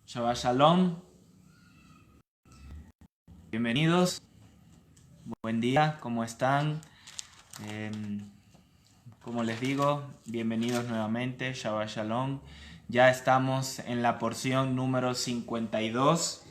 Shabbat Shalom, bienvenidos, buen día, ¿cómo están? Como les digo, bienvenidos nuevamente, Shabbat Shalom. Ya estamos en la porción número 52.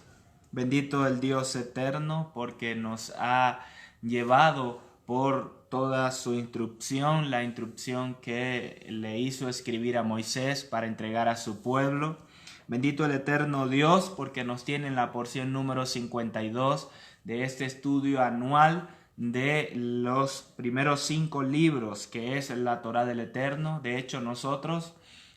Bendito el Dios eterno porque nos ha llevado por toda su instrucción, la instrucción que le hizo escribir a Moisés para entregar a su pueblo. Bendito el eterno Dios porque nos tiene en la porción número 52 de este estudio anual de los primeros 5 libros que es la Torá del Eterno. De hecho, nosotros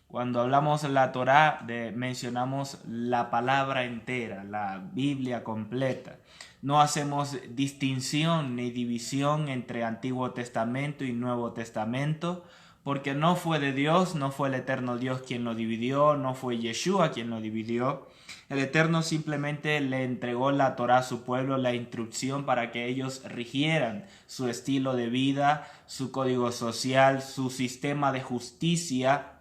cuando hablamos de la Torá mencionamos la palabra entera, la Biblia completa. No hacemos distinción ni división entre Antiguo Testamento y Nuevo Testamento, porque no fue de Dios, no fue el eterno Dios quien lo dividió, no fue Yeshua quien lo dividió. El Eterno simplemente le entregó la Torá a su pueblo, la instrucción para que ellos rigieran su estilo de vida, su código social, su sistema de justicia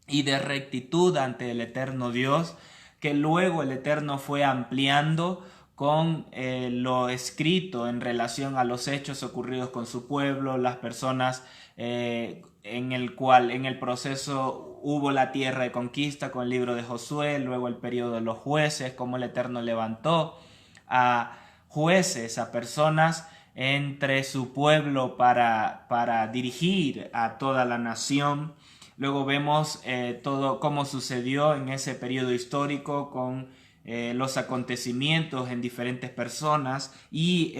y de rectitud ante el eterno Dios, que luego el Eterno fue ampliando con lo escrito en relación a los hechos ocurridos con su pueblo, las personas en el proceso hubo la tierra de conquista con el libro de Josué, luego el periodo de los jueces, cómo el Eterno levantó a jueces, a personas entre su pueblo para dirigir a toda la nación. Luego vemos todo cómo sucedió en ese periodo histórico con los acontecimientos en diferentes personas y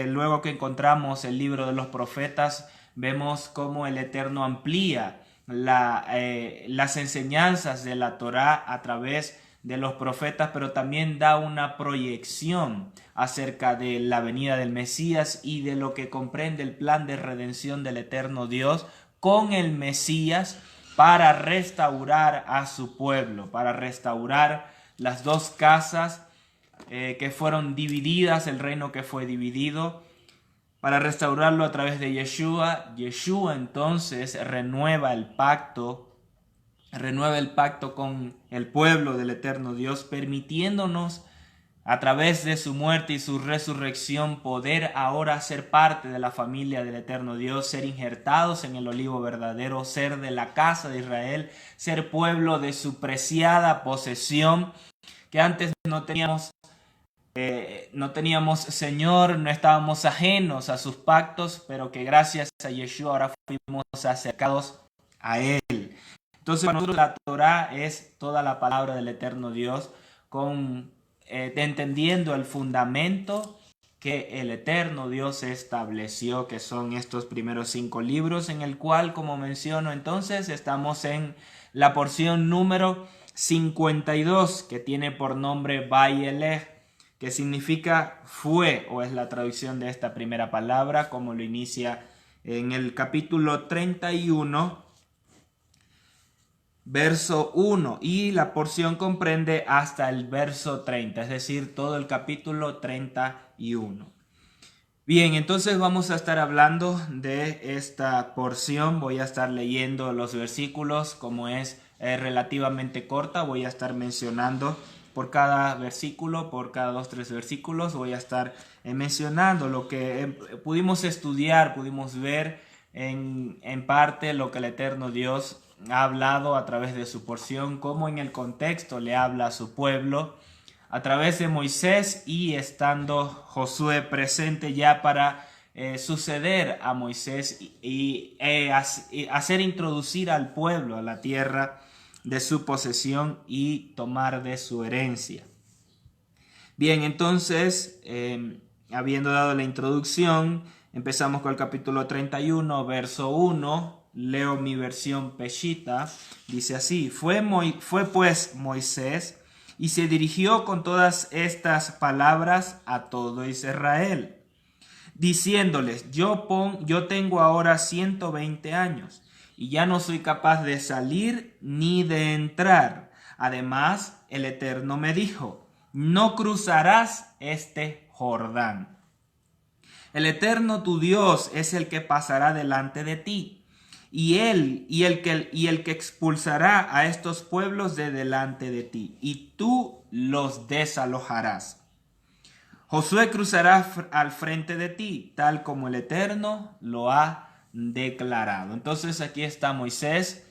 luego que encontramos el libro de los profetas, vemos cómo el Eterno amplía las enseñanzas de la Torá a través de los profetas, pero también da una proyección acerca de la venida del Mesías y de lo que comprende el plan de redención del eterno Dios con el Mesías para restaurar a su pueblo, para restaurar las dos casas que fueron divididas, el reino que fue dividido, para restaurarlo a través de Yeshua. Yeshua entonces renueva el pacto con el pueblo del eterno Dios, permitiéndonos a través de su muerte y su resurrección poder ahora ser parte de la familia del eterno Dios, ser injertados en el olivo verdadero, ser de la casa de Israel, ser pueblo de su preciada posesión, que antes no teníamos Señor, no estábamos ajenos a sus pactos, pero que gracias a Yeshua ahora fuimos acercados a Él. Entonces para nosotros la Torá es toda la palabra del eterno Dios, entendiendo el fundamento que el eterno Dios estableció, que son estos primeros 5 libros, en el cual, como menciono, entonces estamos en la porción número 52, que tiene por nombre Vayelech, que significa fue, o es la traducción de esta primera palabra, como lo inicia en el capítulo 31, verso 1, y la porción comprende hasta el verso 30, es decir, todo el capítulo 31. Bien, entonces vamos a estar hablando de esta porción. Voy a estar leyendo los versículos, como es relativamente corta, voy a estar mencionando por cada versículo, por cada 2-3 versículos, voy a estar mencionando lo que pudimos estudiar, pudimos ver en parte lo que el eterno Dios ha hablado a través de su porción, cómo en el contexto le habla a su pueblo, a través de Moisés y estando Josué presente ya para suceder a Moisés y hacer introducir al pueblo a la tierra de su posesión y tomar de su herencia. Bien, entonces, habiendo dado la introducción, empezamos con el capítulo 31, verso 1. Leo mi versión Peshita. Dice así: fue pues Moisés y se dirigió con todas estas palabras a todo Israel, diciéndoles: yo tengo ahora 120 años y ya no soy capaz de salir ni de entrar. Además, el Eterno me dijo: no cruzarás este Jordán. El Eterno tu Dios es el que pasará delante de ti, y el que expulsará a estos pueblos de delante de ti, y tú los desalojarás. Josué cruzará al frente de ti, tal como el Eterno lo ha declarado. Entonces aquí está Moisés,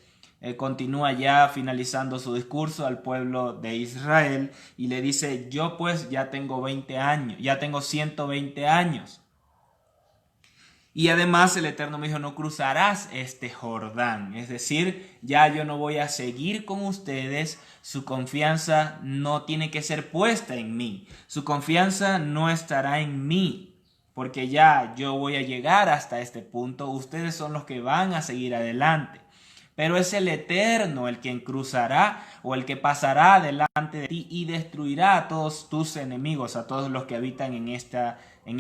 continúa ya finalizando su discurso al pueblo de Israel y le dice, yo pues ya tengo 20 años, ya tengo 120 años. Y además el Eterno me dijo, no cruzarás este Jordán. Es decir, ya yo no voy a seguir con ustedes. Su confianza no tiene que ser puesta en mí. Su confianza no estará en mí. Porque ya yo voy a llegar hasta este punto. Ustedes son los que van a seguir adelante. Pero es el Eterno el quien cruzará o el que pasará delante de ti y destruirá a todos tus enemigos, a todos los que habitan en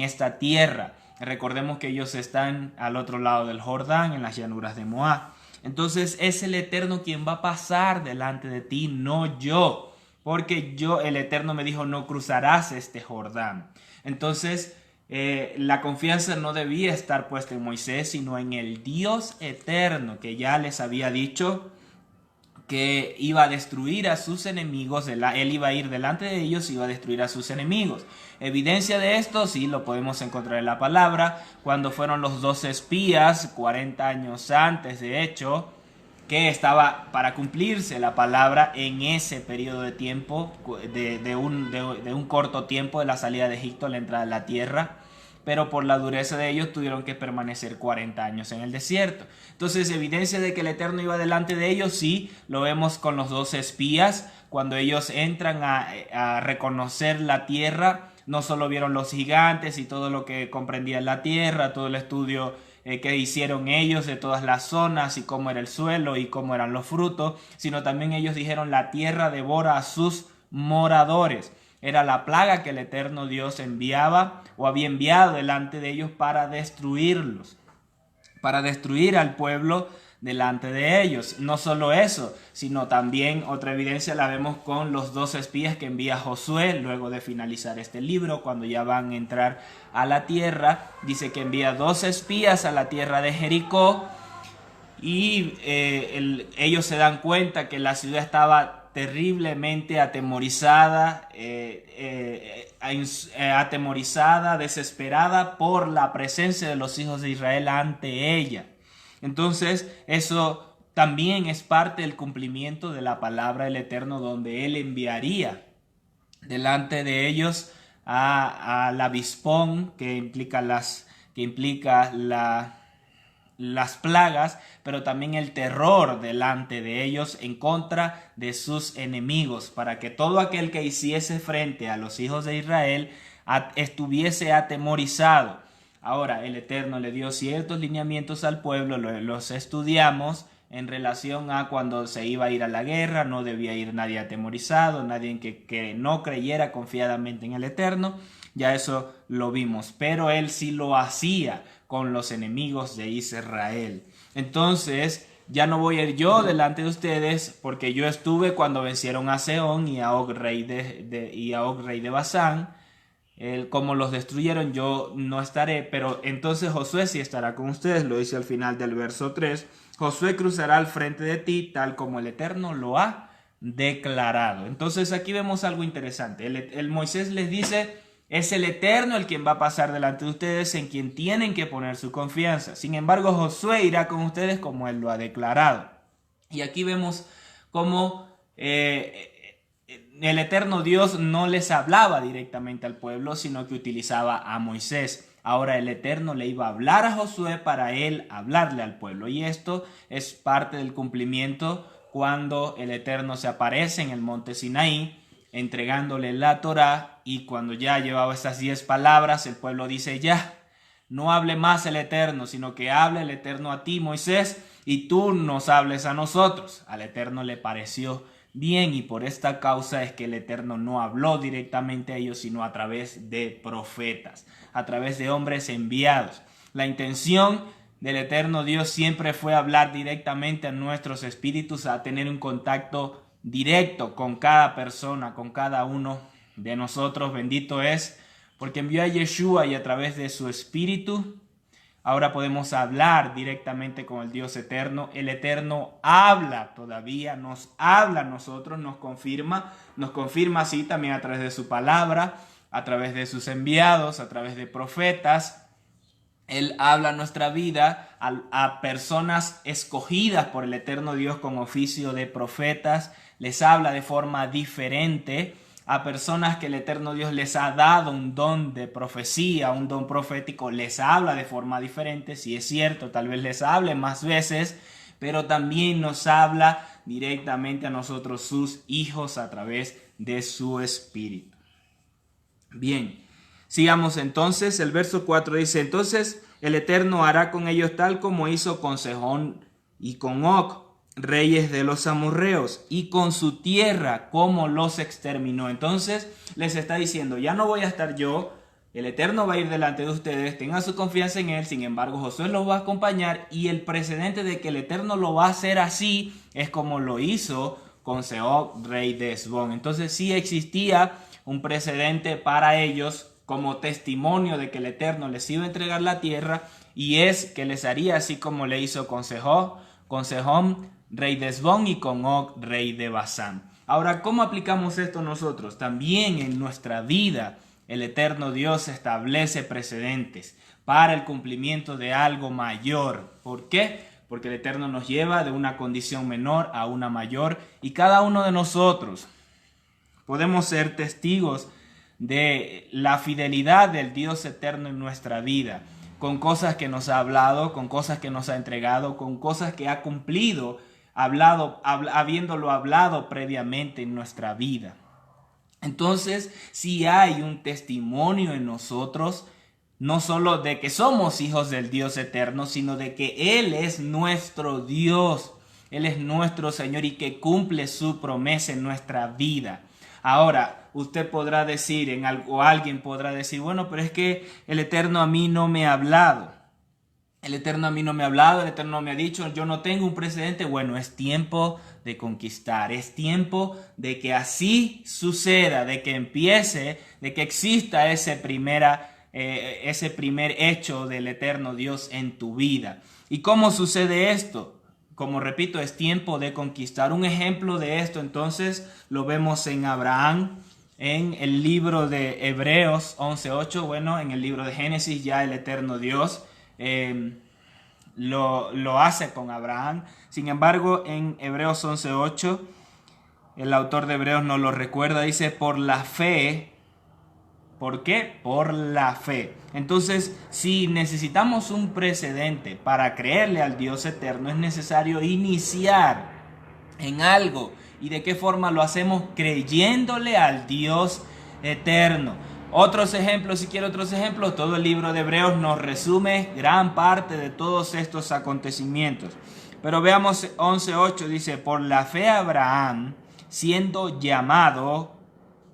esta tierra. Recordemos que ellos están al otro lado del Jordán, en las llanuras de Moab. Entonces es el Eterno quien va a pasar delante de ti, no yo. Porque el Eterno me dijo, no cruzarás este Jordán. Entonces la confianza no debía estar puesta en Moisés, sino en el Dios eterno, que ya les había dicho que iba a destruir a sus enemigos. Él iba a ir delante de ellos y iba a destruir a sus enemigos. Evidencia de esto, sí, lo podemos encontrar en la palabra, cuando fueron los 12 espías, 40 años antes, de hecho, que estaba para cumplirse la palabra en ese periodo de tiempo, de un corto tiempo de la salida de Egipto a la entrada de la tierra. Pero por la dureza de ellos tuvieron que permanecer 40 años en el desierto. Entonces, evidencia de que el Eterno iba delante de ellos, sí, lo vemos con los 12 espías, cuando ellos entran a reconocer la tierra, no solo vieron los gigantes y todo lo que comprendía la tierra, todo el estudio que hicieron ellos de todas las zonas y cómo era el suelo y cómo eran los frutos, sino también ellos dijeron, la tierra devora a sus moradores. Era la plaga que el Eterno Dios enviaba o había enviado delante de ellos para destruirlos, para destruir al pueblo delante de ellos. No solo eso, sino también otra evidencia la vemos con los 2 espías que envía Josué luego de finalizar este libro, cuando ya van a entrar a la tierra. Dice que envía 2 espías a la tierra de Jericó y ellos se dan cuenta que la ciudad estaba terriblemente atemorizada, desesperada por la presencia de los hijos de Israel ante ella. Entonces, eso también es parte del cumplimiento de la palabra del Eterno, donde Él enviaría delante de ellos al avispón, que implica las plagas, pero también el terror delante de ellos en contra de sus enemigos, para que todo aquel que hiciese frente a los hijos de Israel estuviese atemorizado. Ahora, el Eterno le dio ciertos lineamientos al pueblo, los estudiamos en relación a cuando se iba a ir a la guerra. No debía ir nadie atemorizado, nadie que no creyera confiadamente en el Eterno. Ya eso lo vimos, pero él sí lo hacía con los enemigos de Israel. Entonces, ya no voy a ir yo delante de ustedes, porque yo estuve cuando vencieron a Sehón y a Og, rey de Basán. Como los destruyeron, yo no estaré, pero entonces Josué sí estará con ustedes. Lo dice al final del verso 3. Josué cruzará al frente de ti, tal como el Eterno lo ha declarado. Entonces aquí vemos algo interesante. El Moisés les dice, es el Eterno el quien va a pasar delante de ustedes, en quien tienen que poner su confianza. Sin embargo, Josué irá con ustedes como él lo ha declarado. Y aquí vemos cómo el Eterno Dios no les hablaba directamente al pueblo, sino que utilizaba a Moisés. Ahora el Eterno le iba a hablar a Josué para él hablarle al pueblo. Y esto es parte del cumplimiento cuando el Eterno se aparece en el monte Sinaí, entregándole la Torá, y cuando ya llevaba estas 10 palabras, el pueblo dice, ya, no hable más el Eterno, sino que hable el Eterno a ti, Moisés, y tú nos hables a nosotros. Al Eterno le pareció bien, y por esta causa es que el Eterno no habló directamente a ellos, sino a través de profetas, a través de hombres enviados. La intención del Eterno Dios siempre fue hablar directamente a nuestros espíritus, a tener un contacto directo con cada persona, con cada uno de nosotros. Bendito es, porque envió a Yeshua y a través de su espíritu Ahora podemos hablar directamente con el Dios eterno. El eterno habla todavía, nos habla a nosotros, nos confirma así también a través de su palabra, a través de sus enviados, a través de profetas. Él habla nuestra vida a personas escogidas por el eterno Dios con oficio de profetas. Les habla de forma diferente a personas que el eterno Dios les ha dado un don de profecía, un don profético. Les habla de forma diferente, si es cierto, tal vez les hable más veces, pero también nos habla directamente a nosotros, sus hijos, a través de su espíritu. Bien. Sigamos entonces, el verso 4 dice, entonces el Eterno hará con ellos tal como hizo con Sejón y con Og, reyes de los amorreos, y con su tierra como los exterminó. Entonces les está diciendo, ya no voy a estar yo, el Eterno va a ir delante de ustedes, tengan su confianza en él. Sin embargo, Josué los va a acompañar, y el precedente de que el Eterno lo va a hacer así es como lo hizo con Sehón, rey de Hesbón. Entonces sí existía un precedente para ellos como testimonio de que el Eterno les iba a entregar la tierra, y es que les haría así como le hizo con Sehón, rey de Hesbón, y con Og, rey de Basán. Ahora, ¿cómo aplicamos esto nosotros? También en nuestra vida el eterno Dios establece precedentes para el cumplimiento de algo mayor. ¿Por qué? Porque el Eterno nos lleva de una condición menor a una mayor, y cada uno de nosotros podemos ser testigos de la fidelidad del Dios eterno en nuestra vida, con cosas que nos ha hablado, con cosas que nos ha entregado, con cosas que ha cumplido, habiéndolo hablado previamente en nuestra vida. Entonces, si hay un testimonio en nosotros, no solo de que somos hijos del Dios eterno, sino de que Él es nuestro Dios, Él es nuestro Señor, y que cumple su promesa en nuestra vida. Ahora, usted podrá decir, o alguien podrá decir, bueno, pero es que el Eterno a mí no me ha hablado. El Eterno a mí no me ha hablado, el Eterno no me ha dicho, yo no tengo un precedente. Bueno, es tiempo de conquistar, es tiempo de que así suceda, de que empiece, de que exista ese primer hecho del eterno Dios en tu vida. ¿Y cómo sucede esto? Como repito, es tiempo de conquistar. Un ejemplo de esto entonces lo vemos en Abraham, en el libro de Hebreos 11:8. Bueno, en el libro de Génesis ya el eterno Dios lo hace con Abraham. Sin embargo, en Hebreos 11:8, el autor de Hebreos nos lo recuerda, dice, por la fe. ¿Por qué? Por la fe. Entonces, si necesitamos un precedente para creerle al Dios eterno, es necesario iniciar en algo. ¿Y de qué forma lo hacemos? Creyéndole al Dios eterno. Otros ejemplos, si quiero otros ejemplos, todo el libro de Hebreos nos resume gran parte de todos estos acontecimientos. Pero veamos 11:8, dice, por la fe Abraham, siendo llamado,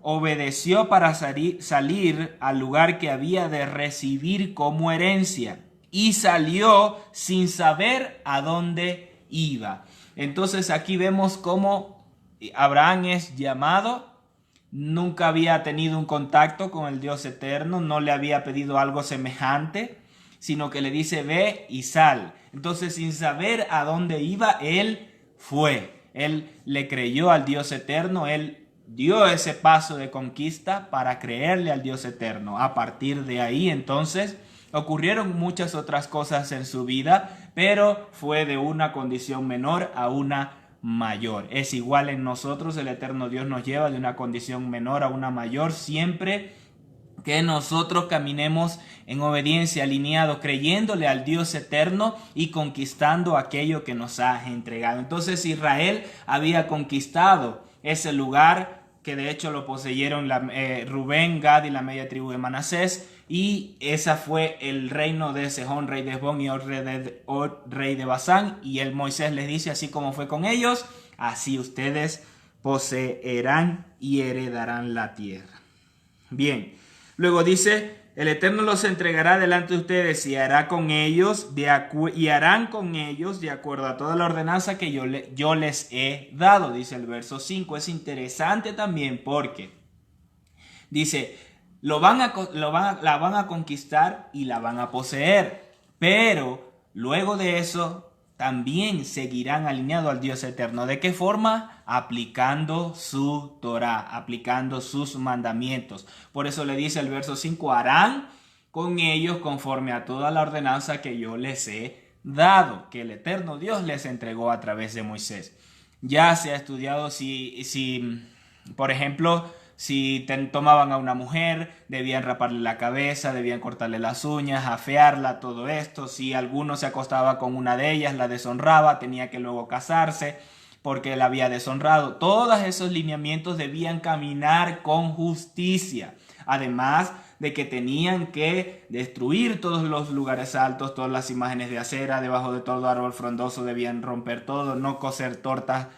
obedeció para salir al lugar que había de recibir como herencia, y salió sin saber a dónde iba. Entonces aquí vemos cómo Abraham es llamado, nunca había tenido un contacto con el Dios eterno, no le había pedido algo semejante, sino que le dice ve y sal. Entonces, sin saber a dónde iba, él fue. Él le creyó al Dios eterno, él dio ese paso de conquista para creerle al Dios eterno. A partir de ahí, entonces, ocurrieron muchas otras cosas en su vida, pero fue de una condición menor a una mayor. Es igual en nosotros, el eterno Dios nos lleva de una condición menor a una mayor, siempre que nosotros caminemos en obediencia, alineados, creyéndole al Dios eterno y conquistando aquello que nos ha entregado. Entonces Israel había conquistado ese lugar, que de hecho lo poseyeron Rubén, Gad y la media tribu de Manasés, y esa fue el reino de Sejón, rey de Hesbón, y Og, rey de Basán. Y el Moisés les dice, así como fue con ellos, así ustedes poseerán y heredarán la tierra. Bien, luego dice, el Eterno los entregará delante de ustedes y harán con ellos de acuerdo a toda la ordenanza que yo les he dado, dice el verso 5. Es interesante también porque dice, la van a conquistar y la van a poseer. Pero luego de eso también seguirán alineados al Dios eterno. ¿De qué forma? Aplicando su Torah, aplicando sus mandamientos. Por eso le dice el verso 5, harán con ellos conforme a toda la ordenanza que yo les he dado, que el eterno Dios les entregó a través de Moisés. Ya se ha estudiado si por ejemplo, si tomaban a una mujer, debían raparle la cabeza, debían cortarle las uñas, afearla, todo esto. Si alguno se acostaba con una de ellas, la deshonraba, tenía que luego casarse porque la había deshonrado. Todos esos lineamientos debían caminar con justicia. Además de que tenían que destruir todos los lugares altos, todas las imágenes de acera, debajo de todo árbol frondoso debían romper todo, no cocer tortas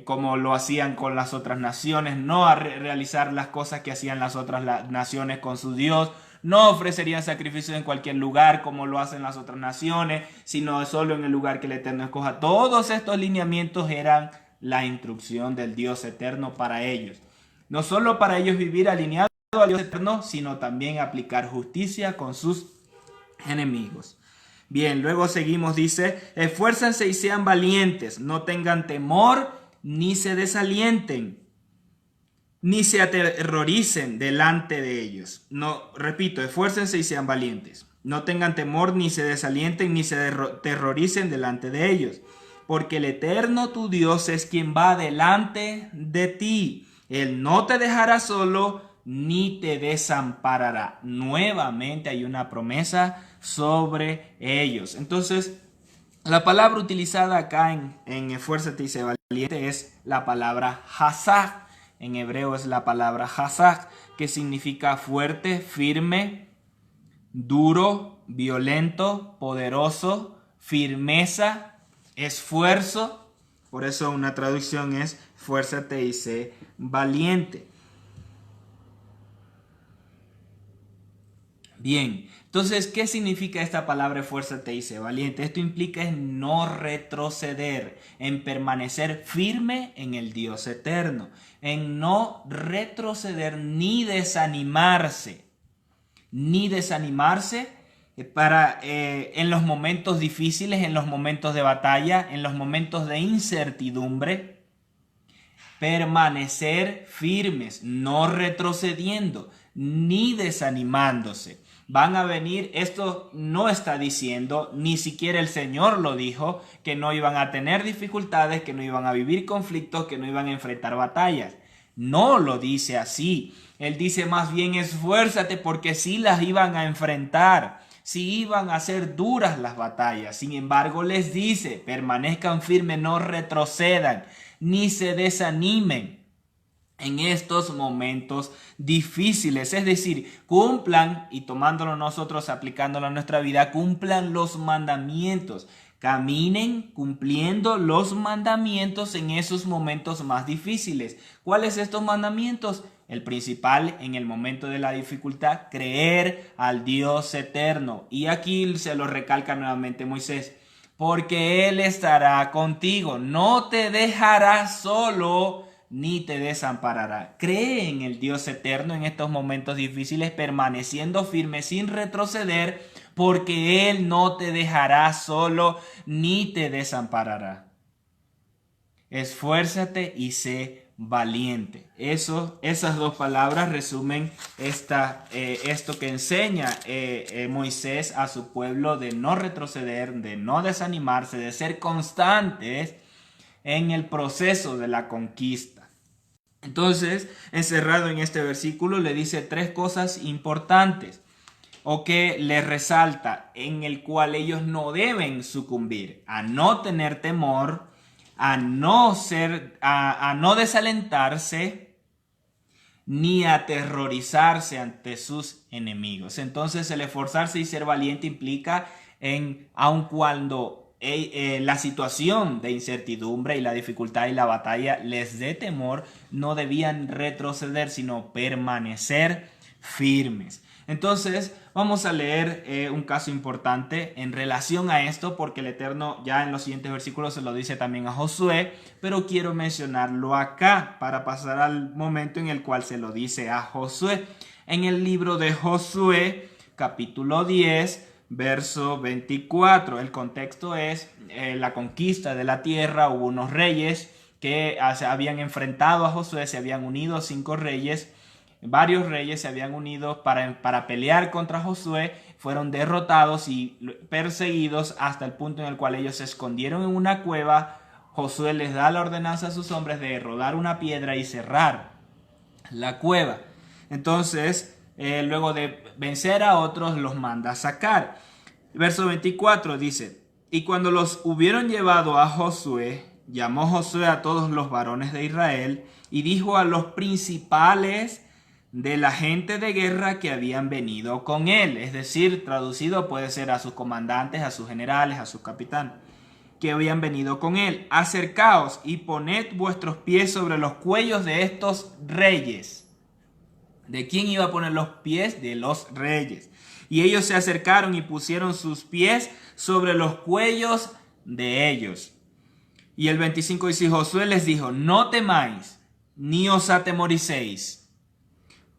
como lo hacían con las otras naciones, no realizar las cosas que hacían las otras naciones con su Dios, no ofrecerían sacrificios en cualquier lugar como lo hacen las otras naciones, sino solo en el lugar que el Eterno escoja. Todos estos lineamientos eran la instrucción del Dios eterno para ellos. No solo para ellos vivir alineados al Dios eterno, sino también aplicar justicia con sus enemigos. Bien, luego seguimos, dice, esfuércense y sean valientes, no tengan temor ni se desalienten, ni se aterroricen delante de ellos. No, repito, esfuércense y sean valientes. No tengan temor, ni se desalienten, ni se aterroricen delante de ellos. Porque el Eterno tu Dios es quien va delante de ti. Él no te dejará solo, ni te desamparará. Nuevamente hay una promesa sobre ellos. Entonces, la palabra utilizada acá en esfuérzate y sé valiente es la palabra hazak. En hebreo es la palabra hazak, que significa fuerte, firme, duro, violento, poderoso, firmeza, esfuerzo. Por eso una traducción es esfuérzate y sé valiente. Bien, entonces, ¿qué significa esta palabra esfuérzate y sé valiente? Esto implica en no retroceder, en permanecer firme en el Dios eterno, en no retroceder ni desanimarse en los momentos difíciles, en los momentos de batalla, en los momentos de incertidumbre. Permanecer firmes, no retrocediendo ni desanimándose. Van a venir, esto no está diciendo, ni siquiera el Señor lo dijo, que no iban a tener dificultades, que no iban a vivir conflictos, que no iban a enfrentar batallas. No lo dice así. Él dice más bien esfuérzate porque sí las iban a enfrentar, sí iban a ser duras las batallas. Sin embargo les dice, permanezcan firmes, no retrocedan, ni se desanimen en estos momentos difíciles. Es decir, cumplan, y tomándolo nosotros, aplicándolo a nuestra vida, cumplan los mandamientos. Caminen cumpliendo los mandamientos en esos momentos más difíciles. ¿Cuáles estos mandamientos? El principal en el momento de la dificultad, creer al Dios eterno. Y aquí se lo recalca nuevamente Moisés. Porque Él estará contigo, no te dejará solo ni te desamparará. Cree en el Dios eterno en estos momentos difíciles, permaneciendo firme sin retroceder, porque Él no te dejará solo ni te desamparará. Esfuérzate y sé valiente. Esas dos palabras resumen esto que enseña Moisés a su pueblo de no retroceder, de no desanimarse, de ser constantes en el proceso de la conquista. Entonces, encerrado en este versículo, le dice tres cosas importantes o que le resalta en el cual ellos no deben sucumbir: a no tener temor, a no desalentarse, ni aterrorizarse ante sus enemigos. Entonces el esforzarse y ser valiente implica aun cuando la situación de incertidumbre y la dificultad y la batalla les dé temor, no debían retroceder, sino permanecer firmes. Entonces vamos a leer un caso importante en relación a esto, porque el Eterno ya en los siguientes versículos se lo dice también a Josué, pero quiero mencionarlo acá para pasar al momento en el cual se lo dice a Josué. En el libro de Josué, capítulo 10, verso 24. El contexto es la conquista de la tierra. Hubo unos reyes que se habían enfrentado a Josué, se habían unido 5 reyes. Varios reyes se habían unido para pelear contra Josué, fueron derrotados y perseguidos hasta el punto en el cual ellos se escondieron en una cueva. Josué les da la ordenanza a sus hombres de rodar una piedra y cerrar la cueva. Entonces, luego de vencer a otros, los manda a sacar. Verso 24 dice: y cuando los hubieron llevado a Josué, llamó Josué a todos los varones de Israel y dijo a los principales de la gente de guerra que habían venido con él, es decir, traducido puede ser a sus comandantes, a sus generales, a sus capitanes, que habían venido con él: acercaos y poned vuestros pies sobre los cuellos de estos reyes. ¿De quién iba a poner los pies? De los reyes. Y ellos se acercaron y pusieron sus pies sobre los cuellos de ellos. Y el 25 dice: Josué les dijo: no temáis, ni os atemoricéis.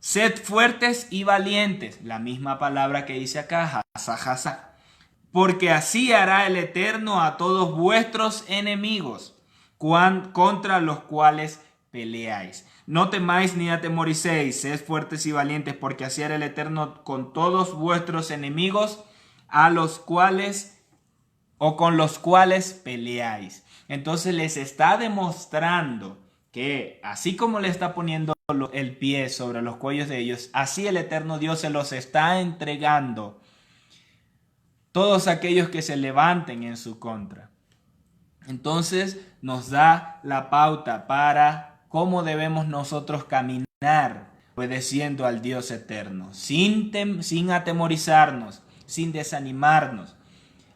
Sed fuertes y valientes. La misma palabra que dice acá, hasá. Porque así hará el Eterno a todos vuestros enemigos, contra los cuales peleáis. No temáis ni atemoricéis, sed fuertes y valientes, porque así hará el Eterno con todos vuestros enemigos, a los cuales o con los cuales peleáis. Entonces les está demostrando que así como le está poniendo el pie sobre los cuellos de ellos, así el Eterno Dios se los está entregando todos aquellos que se levanten en su contra. Entonces nos da la pauta para cómo debemos nosotros caminar obedeciendo al Dios eterno, sin atemorizarnos, sin desanimarnos.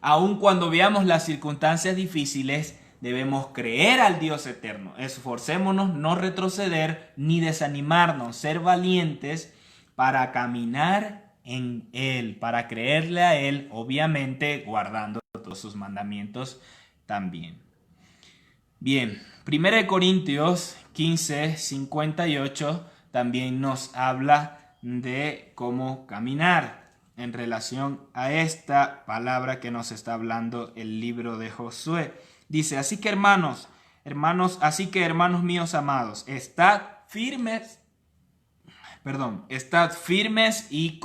Aun cuando veamos las circunstancias difíciles, debemos creer al Dios eterno. Esforcémonos no retroceder ni desanimarnos, ser valientes para caminar en Él, para creerle a Él, obviamente guardando todos sus mandamientos también. Bien, 1 Corintios 15:58 también nos habla de cómo caminar en relación a esta palabra que nos está hablando el libro de Josué. Dice: así que hermanos míos amados, estad firmes y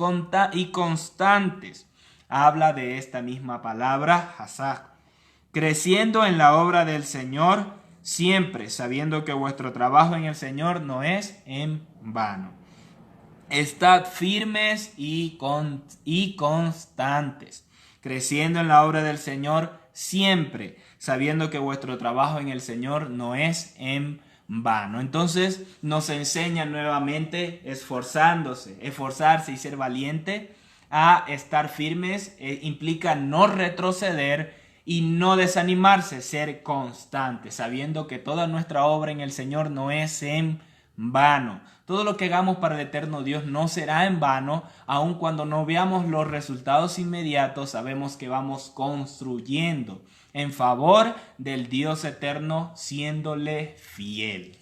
constantes. Habla de esta misma palabra, hasá, creciendo en la obra del Señor, siempre sabiendo que vuestro trabajo en el Señor no es en vano. Estad firmes y constantes, creciendo en la obra del Señor, siempre sabiendo que vuestro trabajo en el Señor no es en vano. Entonces nos enseña nuevamente esforzarse y ser valiente a estar firmes. Implica no retroceder y no desanimarse, ser constante, sabiendo que toda nuestra obra en el Señor no es en vano. Todo lo que hagamos para el eterno Dios no será en vano, aun cuando no veamos los resultados inmediatos. Sabemos que vamos construyendo en favor del Dios eterno, siéndole fiel.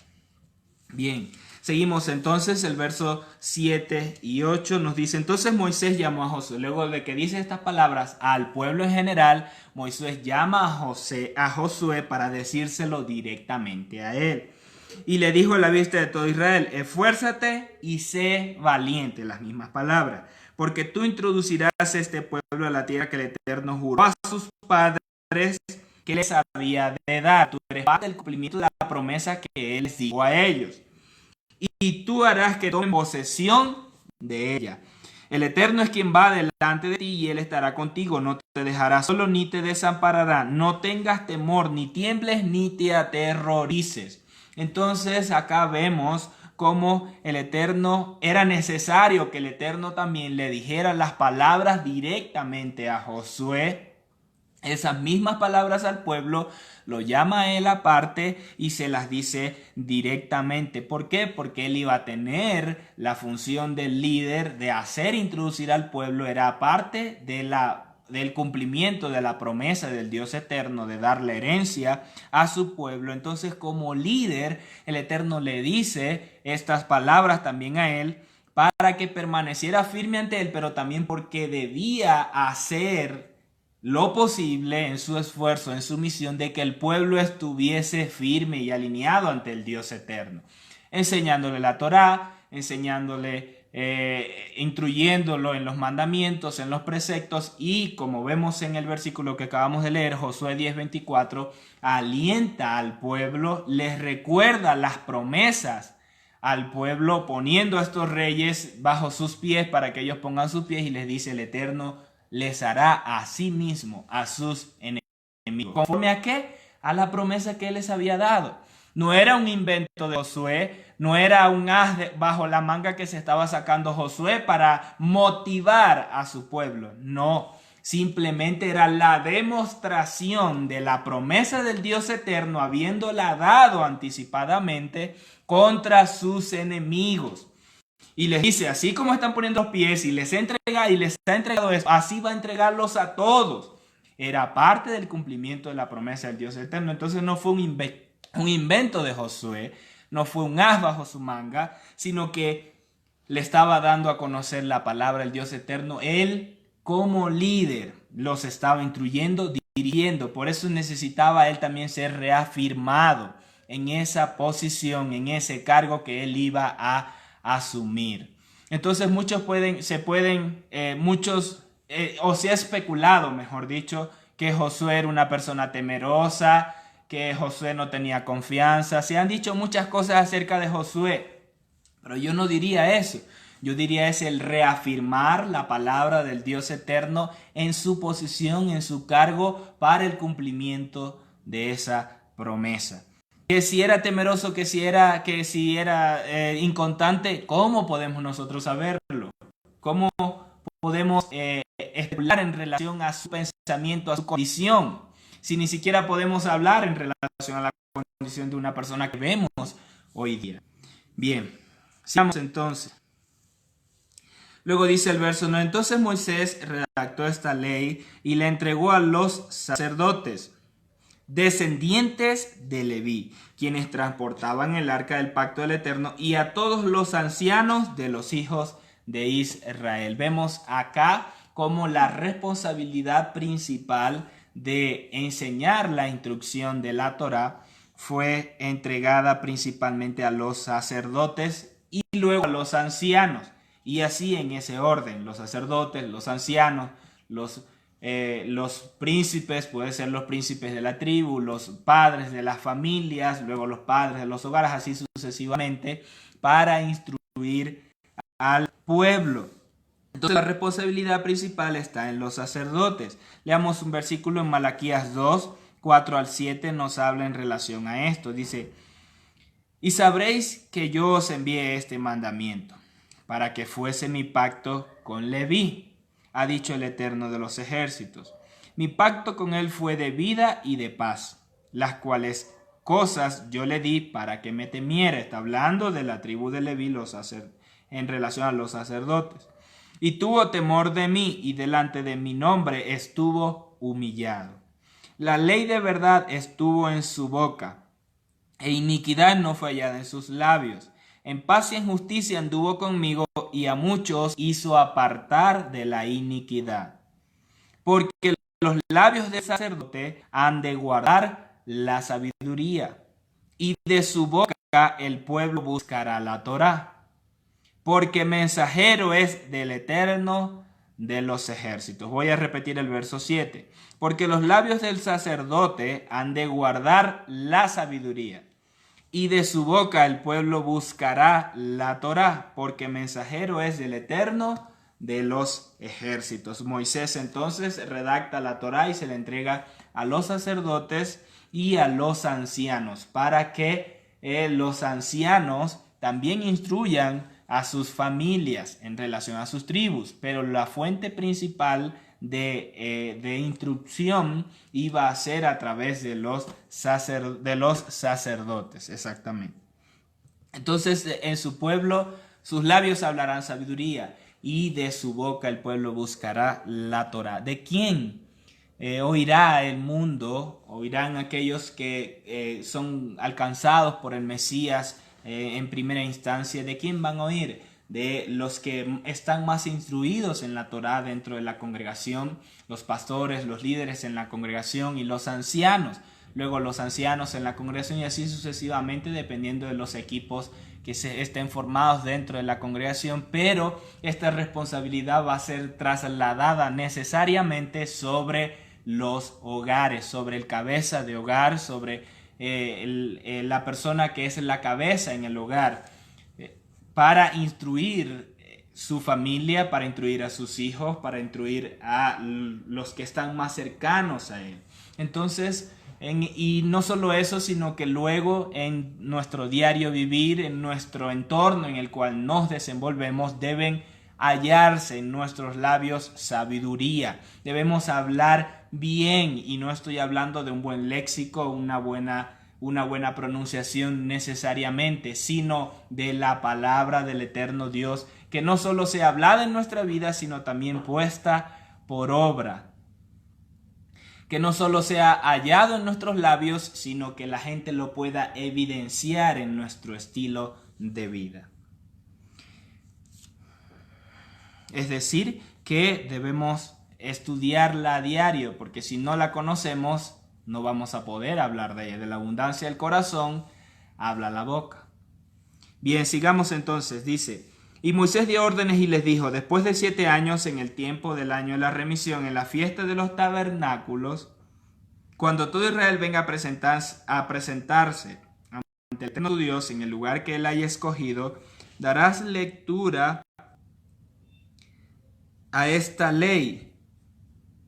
Bien, seguimos entonces. El verso 7 y 8 nos dice: entonces Moisés llamó a Josué. Luego de que dice estas palabras al pueblo en general, Moisés llama a Josué para decírselo directamente a él. Y le dijo a la vista de todo Israel: esfuérzate y sé valiente. Las mismas palabras. Porque tú introducirás este pueblo a la tierra que el Eterno juró a sus padres que les había de dar. Tú eres parte del cumplimiento de la promesa que él les dijo a ellos. Y tú harás que tomen posesión de ella. El Eterno es quien va delante de ti y Él estará contigo. No te dejará solo ni te desamparará. No tengas temor, ni tiembles, ni te aterrorices. Entonces acá vemos cómo el Eterno, era necesario que el Eterno también le dijera las palabras directamente a Josué. Esas mismas palabras al pueblo, lo llama a él aparte y se las dice directamente. ¿Por qué? Porque él iba a tener la función del líder de introducir al pueblo. Era parte del cumplimiento de la promesa del Dios eterno de darle herencia a su pueblo. Entonces, como líder, el Eterno le dice estas palabras también a él para que permaneciera firme ante él, pero también porque debía hacer lo posible en su esfuerzo, en su misión, de que el pueblo estuviese firme y alineado ante el Dios eterno, enseñándole la Torá, instruyéndolo en los mandamientos, en los preceptos, y como vemos en el versículo que acabamos de leer, Josué 10:24, alienta al pueblo, les recuerda las promesas al pueblo, poniendo a estos reyes bajo sus pies para que ellos pongan sus pies, y les dice: el Eterno les hará a sí mismo a sus enemigos. ¿Conforme a qué? A la promesa que él les había dado. No era un invento de Josué, no era un as bajo la manga que se estaba sacando Josué para motivar a su pueblo. No, simplemente era la demostración de la promesa del Dios eterno, habiéndola dado anticipadamente contra sus enemigos. Y les dice: así como están poniendo los pies y les ha entregado eso, así va a entregarlos a todos. Era parte del cumplimiento de la promesa del Dios eterno. Entonces no fue un invento de Josué, no fue un as bajo su manga, sino que le estaba dando a conocer la palabra del Dios eterno. Él, como líder, los estaba instruyendo, dirigiendo. Por eso necesitaba él también ser reafirmado en esa posición, en ese cargo que él iba a asumir. Entonces o se ha especulado, mejor dicho, que Josué era una persona temerosa, que Josué no tenía confianza. Se han dicho muchas cosas acerca de Josué, pero yo no diría eso. Yo diría es el reafirmar la palabra del Dios eterno en su posición, en su cargo, para el cumplimiento de esa promesa. Que si era temeroso, que si era inconstante, ¿cómo podemos nosotros saberlo? ¿Cómo podemos especular en relación a su pensamiento, a su condición, si ni siquiera podemos hablar en relación a la condición de una persona que vemos hoy día? Bien, sigamos entonces. Luego dice el verso 9: entonces Moisés redactó esta ley y la entregó a los sacerdotes, descendientes de Leví, quienes transportaban el arca del pacto del Eterno, y a todos los ancianos de los hijos de Israel. Vemos acá como la responsabilidad principal de enseñar la instrucción de la Torá fue entregada principalmente a los sacerdotes y luego a los ancianos, y así en ese orden: los sacerdotes, los ancianos, los príncipes, pueden ser los príncipes de la tribu, los padres de las familias, luego los padres de los hogares, así sucesivamente, para instruir al pueblo. Entonces la responsabilidad principal está en los sacerdotes. Leamos un versículo en Malaquías 2, 4 al 7, nos habla en relación a esto. Dice: y sabréis que yo os envié este mandamiento, para que fuese mi pacto con Leví, ha dicho el Eterno de los ejércitos. Mi pacto con él fue de vida y de paz, las cuales cosas yo le di para que me temiera. Está hablando de la tribu de Leví en relación a los sacerdotes. Y tuvo temor de mí, y delante de mi nombre estuvo humillado. La ley de verdad estuvo en su boca, e iniquidad no fue hallada en sus labios. En paz y en justicia anduvo conmigo, y a muchos hizo apartar de la iniquidad. Porque los labios del sacerdote han de guardar la sabiduría, y de su boca el pueblo buscará la Torá. Porque mensajero es del Eterno de los ejércitos. Voy a repetir el verso 7. Porque los labios del sacerdote han de guardar la sabiduría, y de su boca el pueblo buscará la Torá, porque mensajero es del Eterno de los ejércitos. Moisés entonces redacta la Torá y se la entrega a los sacerdotes y a los ancianos, para que los ancianos también instruyan a sus familias en relación a sus tribus. Pero la fuente principal de instrucción iba a ser a través de los sacerdotes, exactamente. Entonces, en su pueblo sus labios hablarán sabiduría, y de su boca el pueblo buscará la Torá. ¿De quién oirá el mundo? Oirán aquellos que son alcanzados por el Mesías en primera instancia. ¿De quién van a oír? de los que están más instruidos en la Torá dentro de la congregación, los pastores, los líderes en la congregación y los ancianos. Luego los ancianos en la congregación y así sucesivamente dependiendo de los equipos que estén formados dentro de la congregación, pero esta responsabilidad va a ser trasladada necesariamente sobre los hogares, sobre el cabeza de hogar, sobre la persona que es la cabeza en el hogar, para instruir su familia, para instruir a sus hijos, para instruir a los que están más cercanos a él. Entonces, y no solo eso, sino que luego en nuestro diario vivir, en nuestro entorno en el cual nos desenvolvemos, deben hallarse en nuestros labios sabiduría. Debemos hablar bien, y no estoy hablando de un buen léxico, una buena pronunciación necesariamente, sino de la palabra del eterno Dios, que no solo sea hablada en nuestra vida, sino también puesta por obra. Que no solo sea hallado en nuestros labios, sino que la gente lo pueda evidenciar en nuestro estilo de vida. Es decir, que debemos estudiarla a diario, porque si no la conocemos, no vamos a poder hablar de ella. De la abundancia del corazón, habla la boca. Bien, sigamos entonces. Dice: y Moisés dio órdenes y les dijo: después de 7 años, en el tiempo del año de la remisión, en la fiesta de los tabernáculos, cuando todo Israel venga a presentarse ante el eterno Dios en el lugar que él haya escogido, darás lectura a esta ley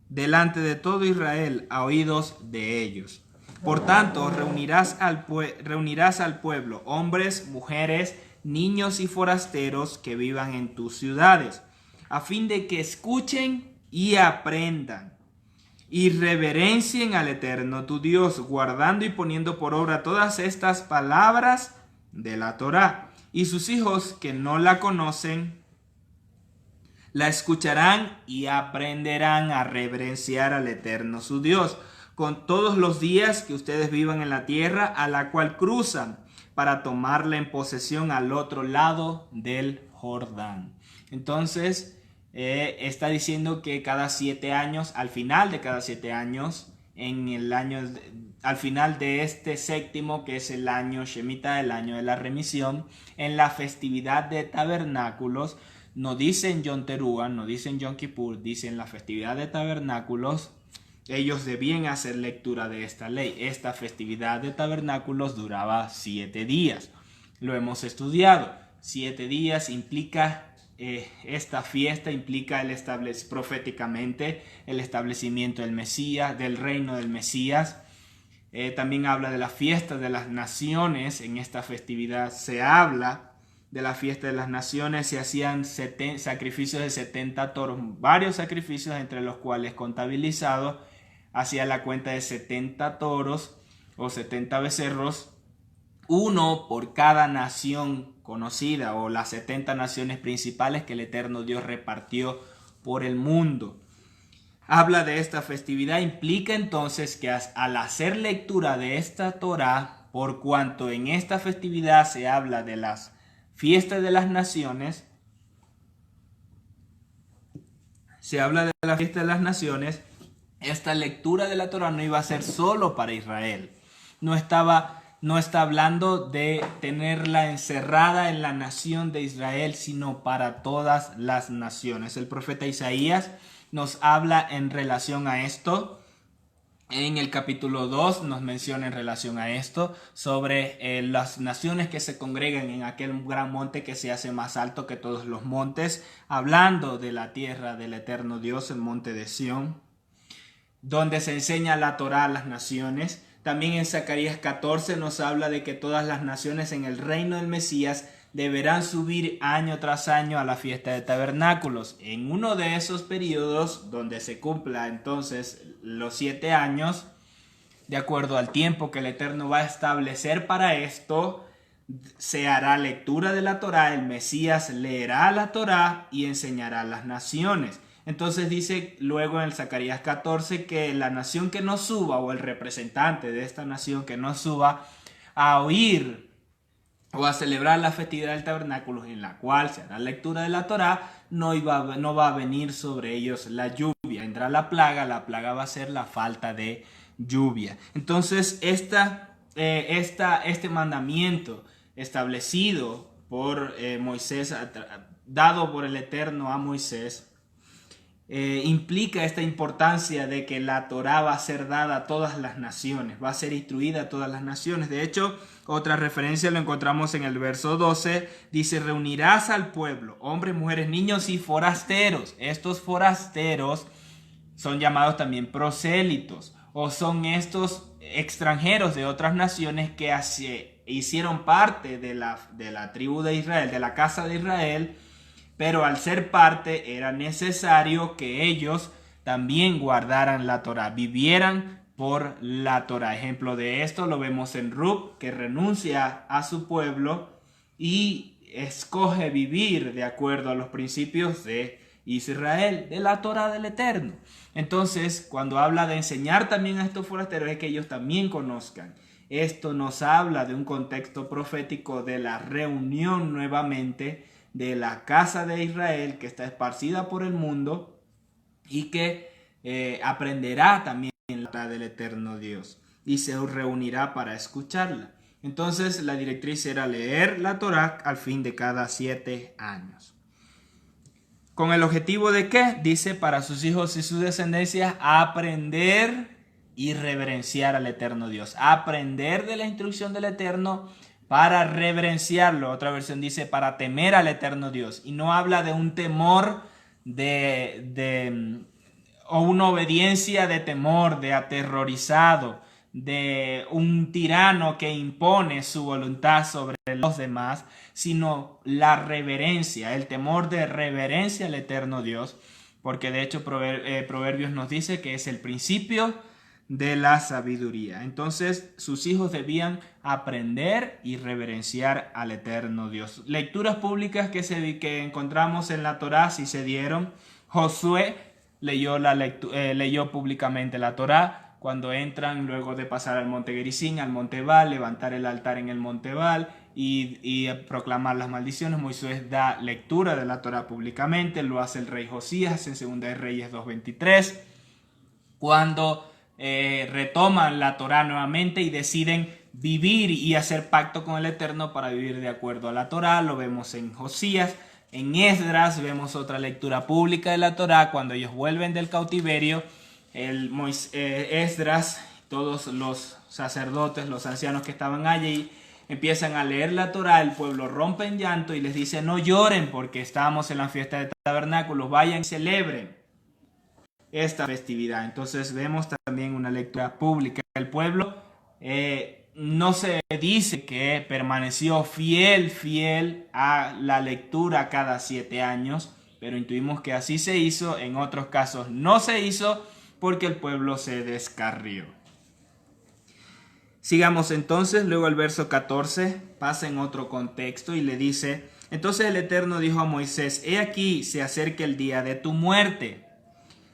delante de todo Israel a oídos de ellos. Por tanto, reunirás al pueblo, hombres, mujeres, niños y forasteros que vivan en tus ciudades, a fin de que escuchen y aprendan y reverencien al Eterno tu Dios, guardando y poniendo por obra todas estas palabras de la Torá. Y sus hijos que no la conocen la escucharán y aprenderán a reverenciar al Eterno su Dios con todos los días que ustedes vivan en la tierra a la cual cruzan para tomarla en posesión al otro lado del Jordán. Entonces está diciendo que cada 7 años, al final de cada 7 años, al final de este séptimo, que es el año Shemitah, el año de la remisión, en la festividad de tabernáculos, no dicen Yom Teruah, no dicen Yom Kippur, dicen la festividad de tabernáculos, ellos debían hacer lectura de esta ley. Esta festividad de tabernáculos duraba 7 días. Lo hemos estudiado. 7 días implica, esta fiesta implica proféticamente el establecimiento del Mesías, del reino del Mesías. También habla de la fiesta de las naciones. En esta festividad se habla de la fiesta de las naciones. Se hacían sacrificios de 70 toros, varios sacrificios, entre los cuales contabilizados hacía la cuenta de 70 toros o 70 becerros, uno por cada nación conocida, o las 70 naciones principales que el eterno Dios repartió por el mundo. Habla de esta festividad, implica entonces que al hacer lectura de esta Torá, por cuanto en esta festividad se habla de las fiestas de las naciones, esta lectura de la Torá no iba a ser solo para Israel. No está hablando de tenerla encerrada en la nación de Israel, sino para todas las naciones. El profeta Isaías nos habla en relación a esto. En el capítulo 2 nos menciona en relación a esto sobre las naciones que se congregan en aquel gran monte que se hace más alto que todos los montes, hablando de la tierra del eterno Dios, el monte de Sión, donde se enseña la Torá a las naciones. También en Zacarías 14 nos habla de que todas las naciones en el reino del Mesías deberán subir año tras año a la fiesta de tabernáculos. En uno de esos periodos, donde se cumpla entonces los 7 años, de acuerdo al tiempo que el Eterno va a establecer para esto, se hará lectura de la Torá, el Mesías leerá la Torá y enseñará a las naciones. Entonces dice luego en el Zacarías 14 que la nación que no suba, o el representante de esta nación que no suba a oír o a celebrar la festividad del tabernáculo, en la cual se hará lectura de la Torá, no va a venir sobre ellos la lluvia. Vendrá la plaga va a ser la falta de lluvia. Entonces, este mandamiento establecido por Moisés, dado por el Eterno a Moisés, implica esta importancia de que la Torá va a ser dada a todas las naciones, va a ser instruida a todas las naciones. De hecho, otra referencia lo encontramos en el verso 12, dice: reunirás al pueblo, hombres, mujeres, niños y forasteros. Estos forasteros son llamados también prosélitos, o son estos extranjeros de otras naciones que hicieron parte de la tribu de Israel, de la casa de Israel, pero al ser parte era necesario que ellos también guardaran la Torá, vivieran por la Torá. Ejemplo de esto lo vemos en Rut, que renuncia a su pueblo y escoge vivir de acuerdo a los principios de Israel, de la Torá del Eterno. Entonces, cuando habla de enseñar también a estos forasteros, es que ellos también conozcan. Esto nos habla de un contexto profético de la reunión nuevamente de la casa de Israel, que está esparcida por el mundo y que aprenderá también la Torá del Eterno Dios y se reunirá para escucharla. Entonces, la directriz era leer la Torá al fin de cada 7 años. ¿Con el objetivo de qué? Dice: para sus hijos y su descendencia, aprender y reverenciar al Eterno Dios. Aprender de la instrucción del Eterno para reverenciarlo. Otra versión dice: para temer al Eterno Dios. Y no habla de un temor o una obediencia de temor, de aterrorizado, de un tirano que impone su voluntad sobre los demás, sino la reverencia, el temor de reverencia al Eterno Dios, porque de hecho Proverbios nos dice que es el principio de la sabiduría. Entonces sus hijos debían aprender y reverenciar al Eterno Dios. Lecturas públicas que encontramos en la Torá sí se dieron. Josué leyó públicamente la Torá. Cuando entran, luego de pasar al monte Gerizim, al monte Ebal, levantar el altar en el monte Ebal y proclamar las maldiciones, Moisés da lectura de la Torá públicamente. Lo hace el rey Josías en 2 de Reyes 2:23, cuando retoman la Torá nuevamente y deciden vivir y hacer pacto con el Eterno para vivir de acuerdo a la Torá. Lo vemos en Josías. En Esdras vemos otra lectura pública de la Torá cuando ellos vuelven del cautiverio. Esdras, todos los sacerdotes, los ancianos que estaban allí, empiezan a leer la Torá. El pueblo rompe en llanto y les dice: no lloren porque estamos en la fiesta de tabernáculos, vayan y celebren esta festividad. Entonces vemos también una lectura pública. El pueblo no se dice que permaneció fiel a la lectura cada 7 años, pero intuimos que así se hizo. En otros casos no se hizo porque el pueblo se descarrió. Sigamos entonces. Luego el verso 14 pasa en otro contexto y le dice: entonces el Eterno dijo a Moisés: he aquí se acerca el día de tu muerte.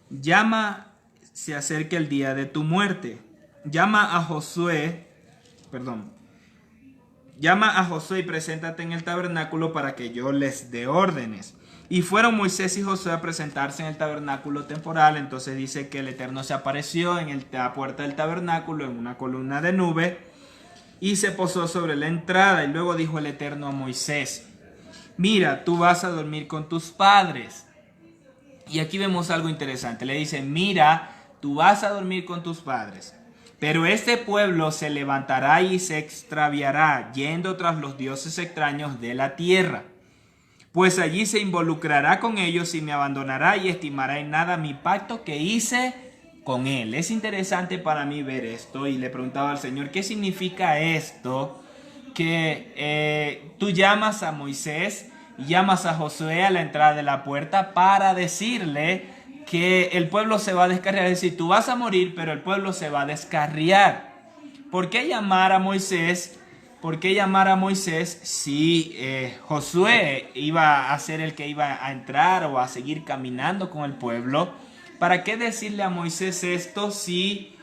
Llama a Josué y preséntate en el tabernáculo para que yo les dé órdenes. Y fueron Moisés y Josué a presentarse en el tabernáculo temporal. Entonces dice que el Eterno se apareció en la puerta del tabernáculo en una columna de nube y se posó sobre la entrada. Y luego dijo el Eterno a Moisés: mira, tú vas a dormir con tus padres. Y aquí vemos algo interesante. Le dice: mira, tú vas a dormir con tus padres, pero este pueblo se levantará y se extraviará, yendo tras los dioses extraños de la tierra. Pues allí se involucrará con ellos y me abandonará y estimará en nada mi pacto que hice con él. Es interesante para mí ver esto y le preguntaba al Señor: ¿qué significa esto? Que tú llamas a Moisés y llamas a Josué a la entrada de la puerta para decirle que el pueblo se va a descarriar. Es decir, tú vas a morir, pero el pueblo se va a descarriar. ¿Por qué llamar a Moisés? ¿Por qué llamar a Moisés si Josué iba a ser el que iba a entrar o a seguir caminando con el pueblo? ¿Para qué decirle a Moisés esto si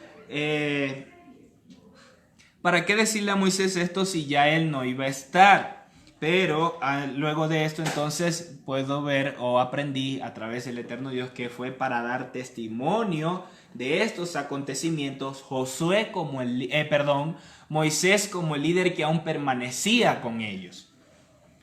¿para qué decirle a Moisés esto si ya él no iba a estar? Pero luego de esto entonces puedo ver o aprendí a través del eterno Dios que fue para dar testimonio de estos acontecimientos Moisés como el líder que aún permanecía con ellos.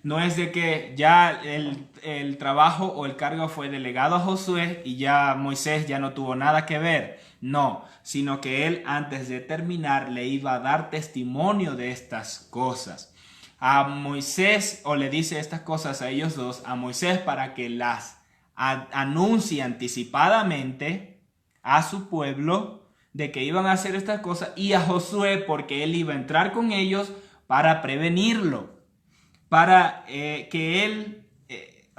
No es de que ya el trabajo o el cargo fue delegado a Josué y ya Moisés ya no tuvo nada que ver. No, sino que él antes de terminar le iba a dar testimonio de estas cosas. A Moisés, o le dice estas cosas a ellos dos, a Moisés para que las anuncie anticipadamente a su pueblo de que iban a hacer estas cosas, y a Josué porque él iba a entrar con ellos para prevenirlo, para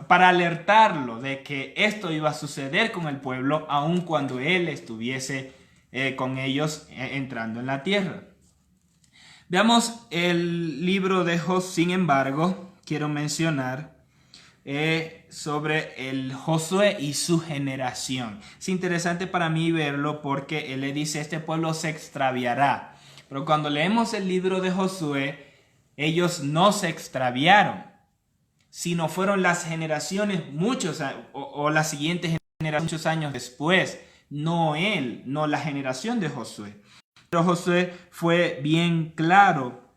para alertarlo de que esto iba a suceder con el pueblo aun cuando él estuviese con ellos entrando en la tierra. Veamos el libro de Josué. Sin embargo, quiero mencionar sobre el Josué y su generación. Es interesante para mí verlo porque él le dice: este pueblo se extraviará. Pero cuando leemos el libro de Josué, ellos no se extraviaron, sino fueron las generaciones, o las siguientes generaciones, muchos años después, no la generación de Josué. Pero Josué fue bien claro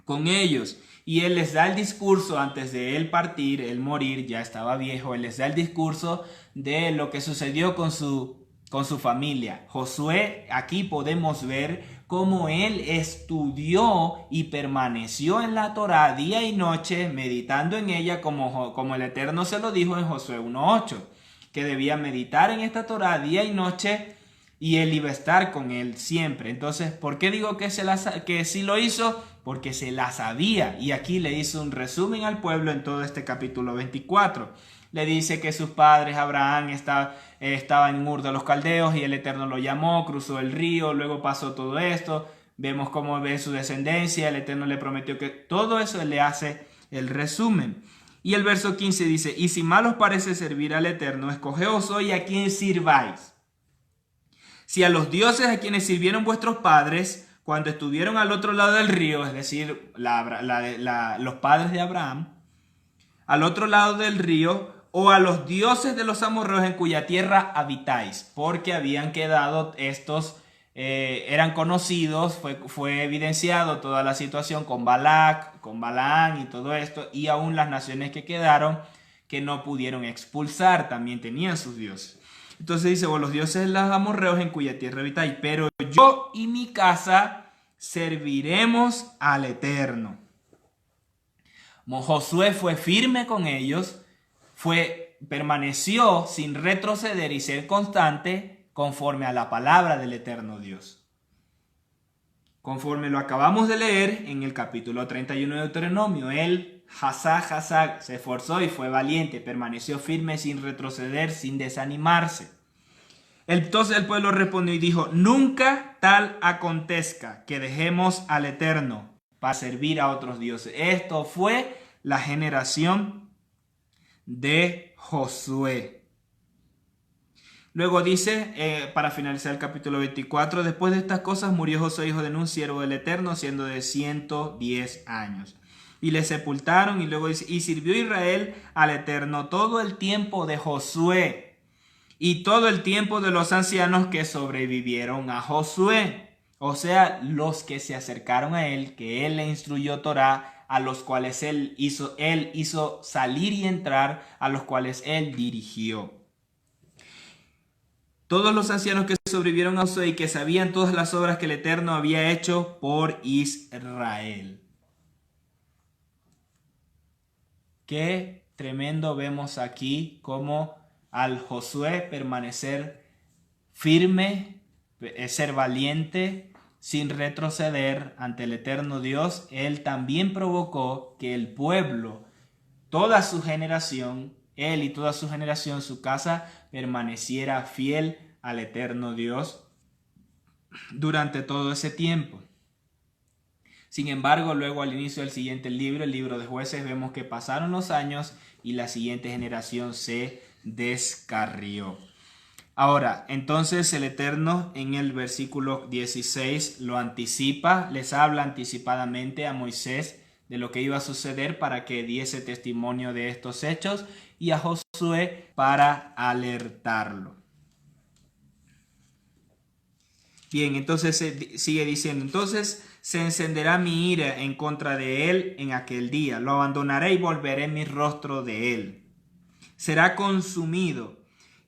con ellos y él les da el discurso antes de él partir, él morir, ya estaba viejo. Él les da el discurso de lo que sucedió con su familia. Josué, aquí podemos ver cómo él estudió y permaneció en la Torá día y noche, meditando en ella, como el Eterno se lo dijo en Josué 1:8, que debía meditar en esta Torá día y noche, y él iba a estar con él siempre. Entonces, ¿por qué digo que sí lo hizo? Porque se la sabía. Y aquí le hizo un resumen al pueblo en todo este capítulo 24. Le dice que sus padres, Abraham, estaba en Ur de los Caldeos y el Eterno lo llamó, cruzó el río, luego pasó todo esto. Vemos cómo ve su descendencia, el Eterno le prometió que todo eso le hace el resumen. Y el verso 15 dice: y si mal os parece servir al Eterno, escogeos hoy a quien sirváis. Si a los dioses a quienes sirvieron vuestros padres cuando estuvieron al otro lado del río, es decir, los padres de Abraham, al otro lado del río, o a los dioses de los amorreos en cuya tierra habitáis, porque habían quedado estos, eran conocidos, fue evidenciado toda la situación con Balac, con Balaam y todo esto, y aún las naciones que quedaron que no pudieron expulsar también tenían sus dioses. Entonces dice: los dioses de los amorreos en cuya tierra habitáis, pero yo y mi casa serviremos al Eterno. Josué fue firme con ellos, permaneció sin retroceder y ser constante conforme a la palabra del Eterno Dios. Conforme lo acabamos de leer en el capítulo 31 de Deuteronomio, él, Hasag, se esforzó y fue valiente, permaneció firme sin retroceder, sin desanimarse. Entonces el pueblo respondió y dijo: nunca tal acontezca que dejemos al Eterno para servir a otros dioses. Esto fue la generación de Josué. Luego dice, para finalizar el capítulo 24, después de estas cosas murió Josué, hijo de Nun, siervo del Eterno, siendo de 110 años. Y le sepultaron, y luego dice: y sirvió Israel al Eterno todo el tiempo de Josué y todo el tiempo de los ancianos que sobrevivieron a Josué. O sea, los que se acercaron a él, que él le instruyó Torá, a los cuales él hizo salir y entrar, a los cuales él dirigió. Todos los ancianos que sobrevivieron a Josué y que sabían todas las obras que el Eterno había hecho por Israel. Qué tremendo vemos aquí como al Josué permanecer firme, ser valiente, sin retroceder ante el Eterno Dios. Él también provocó que el pueblo, toda su generación, él y toda su generación, su casa, permaneciera fiel al Eterno Dios durante todo ese tiempo. Sin embargo, luego al inicio del siguiente libro, el libro de Jueces, vemos que pasaron los años y la siguiente generación se descarrió. Ahora, entonces el Eterno en el versículo 16 lo anticipa, les habla anticipadamente a Moisés de lo que iba a suceder para que diese testimonio de estos hechos y a Josué para alertarlo. Bien, entonces sigue diciendo, entonces se encenderá mi ira en contra de él en aquel día, lo abandonaré y volveré mi rostro de él. Será consumido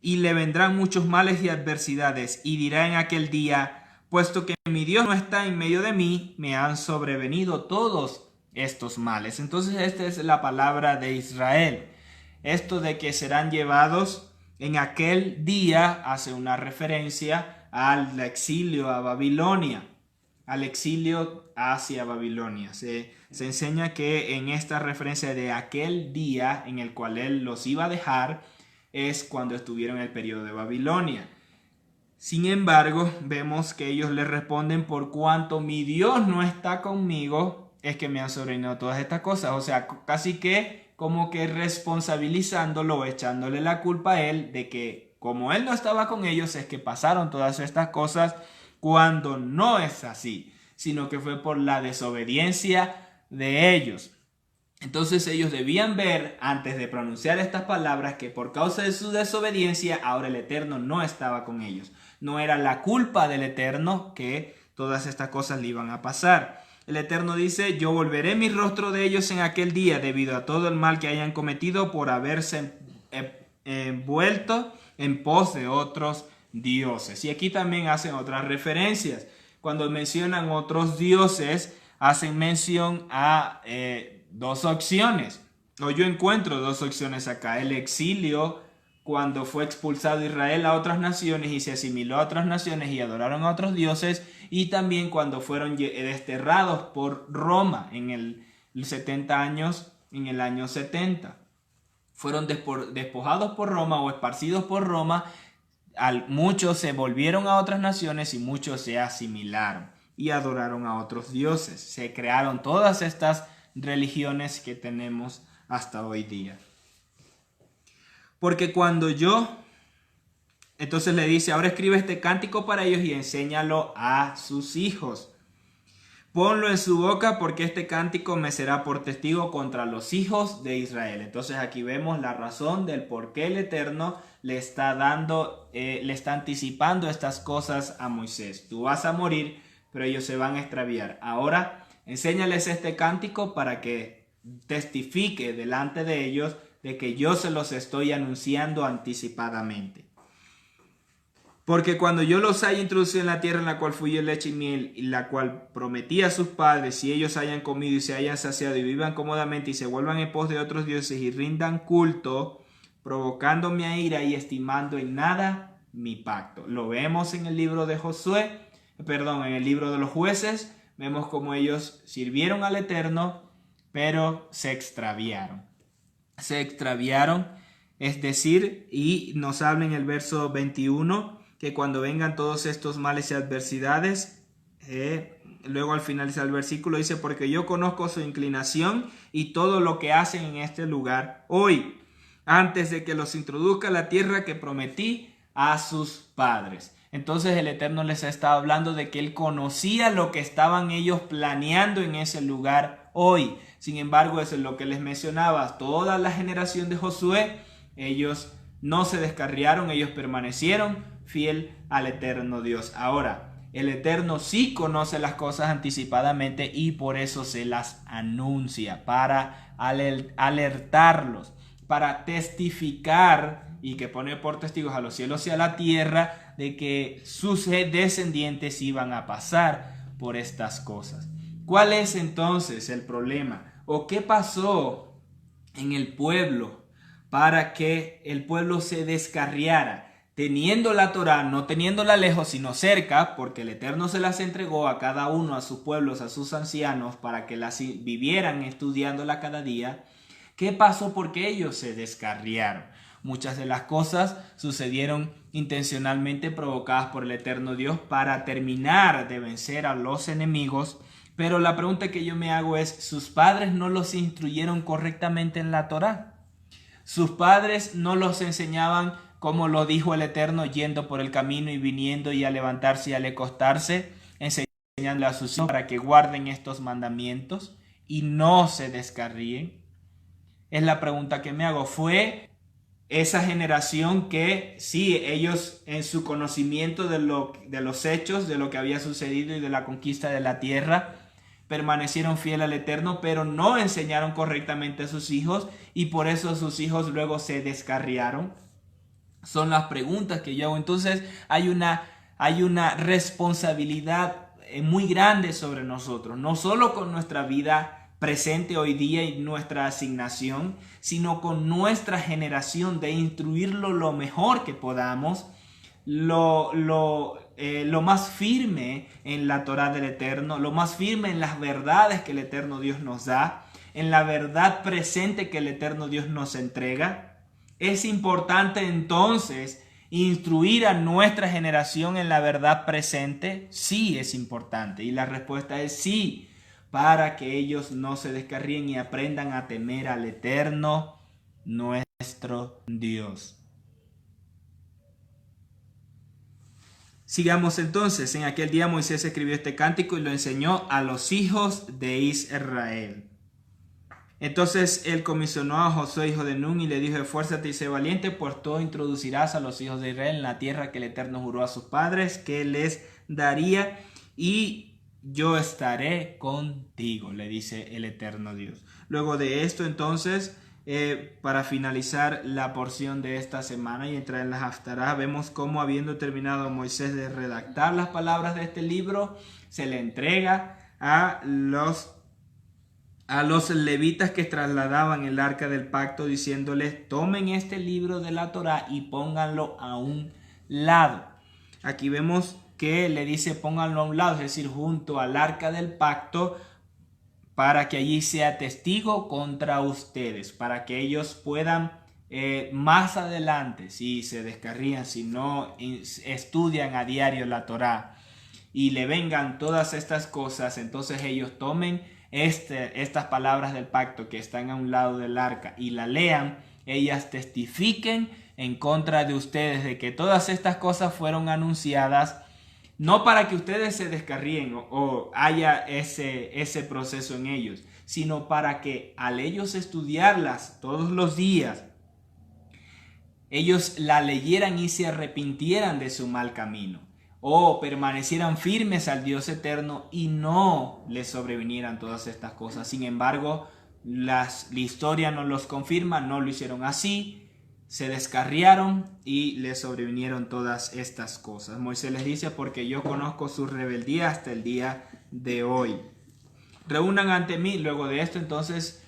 y le vendrán muchos males y adversidades y dirá en aquel día, puesto que mi Dios no está en medio de mí, me han sobrevenido todos estos males. Entonces esta es la palabra de Israel. Esto de que serán llevados en aquel día hace una referencia al exilio a Babilonia, al exilio hacia Babilonia. Se enseña que en esta referencia de aquel día en el cual él los iba a dejar es cuando estuvieron en el periodo de Babilonia. Sin embargo, vemos que ellos le responden, por cuanto mi Dios no está conmigo, es que me han sobrevenido todas estas cosas. O sea, casi que como que responsabilizándolo, echándole la culpa a él de que como él no estaba con ellos es que pasaron todas estas cosas, cuando no es así, sino que fue por la desobediencia de ellos. Entonces ellos debían ver antes de pronunciar estas palabras que por causa de su desobediencia ahora el Eterno no estaba con ellos. No era la culpa del Eterno que todas estas cosas le iban a pasar. El Eterno dice, yo volveré mi rostro de ellos en aquel día debido a todo el mal que hayan cometido por haberse envuelto en pos de otros dioses. Y aquí también hacen otras referencias. Cuando mencionan otros dioses, hacen mención a dos opciones. O yo encuentro dos opciones acá. El exilio, cuando fue expulsado Israel a otras naciones y se asimiló a otras naciones y adoraron a otros dioses. Y también cuando fueron desterrados por Roma en el 70 años, en el año 70. Fueron despojados por Roma o esparcidos por Roma. Muchos se volvieron a otras naciones y muchos se asimilaron y adoraron a otros dioses. Se crearon todas estas religiones que tenemos hasta hoy día. Porque entonces le dice, ahora escribe este cántico para ellos y enséñalo a sus hijos. Ponlo en su boca porque este cántico me será por testigo contra los hijos de Israel. Entonces aquí vemos la razón del por qué el Eterno le está anticipando estas cosas a Moisés. Tú vas a morir, pero ellos se van a extraviar. Ahora enséñales este cántico para que testifique delante de ellos de que yo se los estoy anunciando anticipadamente. Porque cuando yo los haya introducido en la tierra en la cual fluye leche y miel, y la cual prometí a sus padres, si ellos hayan comido y se hayan saciado y vivan cómodamente y se vuelvan en pos de otros dioses y rindan culto, provocando mi ira y estimando en nada mi pacto. Lo vemos en el libro de en el libro de los jueces, vemos cómo ellos sirvieron al Eterno, pero se extraviaron. Es decir, y nos habla en el verso 21, que cuando vengan todos estos males y adversidades, luego al finalizar el versículo dice, porque yo conozco su inclinación y todo lo que hacen en este lugar hoy, antes de que los introduzca a la tierra que prometí a sus padres. Entonces el Eterno les estaba hablando de que Él conocía lo que estaban ellos planeando en ese lugar hoy. Sin embargo, eso es lo que les mencionaba, toda la generación de Josué, ellos no se descarriaron, ellos permanecieron fiel al Eterno Dios. Ahora, el Eterno sí conoce las cosas anticipadamente y por eso se las anuncia, para alertarlos, para testificar y que pone por testigos a los cielos y a la tierra de que sus descendientes iban a pasar por estas cosas. ¿Cuál es entonces el problema? ¿O qué pasó en el pueblo para que el pueblo se descarriara? Teniendo la Torá, no teniéndola lejos, sino cerca, porque el Eterno se las entregó a cada uno, a sus pueblos, a sus ancianos, para que las vivieran estudiándola cada día. ¿Qué pasó? Porque ellos se descarriaron. Muchas de las cosas sucedieron intencionalmente provocadas por el Eterno Dios para terminar de vencer a los enemigos. Pero la pregunta que yo me hago es, ¿sus padres no los instruyeron correctamente en la Torá? Sus padres no los enseñaban como lo dijo el Eterno, yendo por el camino y viniendo y a levantarse y a acostarse, enseñándole a sus hijos para que guarden estos mandamientos y no se descarríen? Es la pregunta que me hago. ¿Fue esa generación que sí, ellos en su conocimiento de los hechos, de lo que había sucedido y de la conquista de la tierra, permanecieron fieles al Eterno, pero no enseñaron correctamente a sus hijos y por eso sus hijos luego se descarriaron? Son las preguntas que yo hago. Entonces hay una responsabilidad muy grande sobre nosotros, no solo con nuestra vida presente hoy día y nuestra asignación, sino con nuestra generación, de instruirlo lo mejor que podamos, lo más firme en la Torá del Eterno, lo más firme en las verdades que el Eterno Dios nos da, en la verdad presente que el Eterno Dios nos entrega. Es importante entonces instruir a nuestra generación en la verdad presente. Sí, es importante, y la respuesta es sí, para que ellos no se descarríen y aprendan a temer al Eterno nuestro Dios. Sigamos entonces. En aquel día Moisés escribió este cántico y lo enseñó a los hijos de Israel. Entonces él comisionó a Josué, hijo de Nun, y le dijo: esfuérzate y sé valiente, pues todo introducirás a los hijos de Israel en la tierra que el Eterno juró a sus padres que les daría, y yo estaré contigo, le dice el Eterno Dios. Luego de esto, entonces, para finalizar la porción de esta semana y entrar en la Haftará, vemos cómo, habiendo terminado Moisés de redactar las palabras de este libro, se le entrega a los levitas que trasladaban el arca del pacto, diciéndoles: tomen este libro de la Torá y pónganlo a un lado. Aquí vemos que le dice pónganlo a un lado, es decir, junto al arca del pacto, para que allí sea testigo contra ustedes, para que ellos puedan más adelante, si se descarrían, si no estudian a diario la Torá y le vengan todas estas cosas, entonces ellos tomen estas palabras del pacto que están a un lado del arca y la lean, ellas testifiquen en contra de ustedes de que todas estas cosas fueron anunciadas, no para que ustedes se descarríen o haya ese proceso en ellos, sino para que al ellos estudiarlas todos los días, ellos la leyeran y se arrepintieran de su mal camino, o permanecieran firmes al Dios eterno y no les sobrevinieran todas estas cosas. Sin embargo, la historia nos los confirma, no lo hicieron así, se descarriaron y les sobrevinieron todas estas cosas. Moisés les dice: porque yo conozco su rebeldía hasta el día de hoy. Reúnan ante mí. Luego de esto, entonces,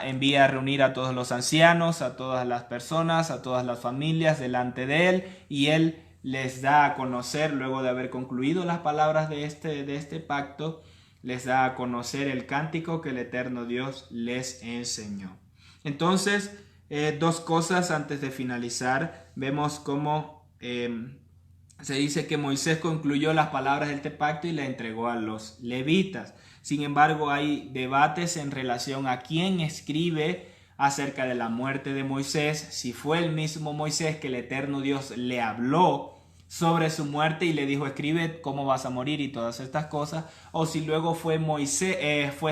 envía a reunir a todos los ancianos, a todas las personas, a todas las familias delante de él, y él les da a conocer, luego de haber concluido las palabras de este pacto, les da a conocer el cántico que el Eterno Dios les enseñó. Entonces, dos cosas antes de finalizar. Vemos cómo se dice que Moisés concluyó las palabras de este pacto y la entregó a los levitas. Sin embargo, hay debates en relación a quién escribe acerca de la muerte de Moisés, si fue el mismo Moisés que el Eterno Dios le habló sobre su muerte y le dijo: escribe cómo vas a morir y todas estas cosas, o si luego fue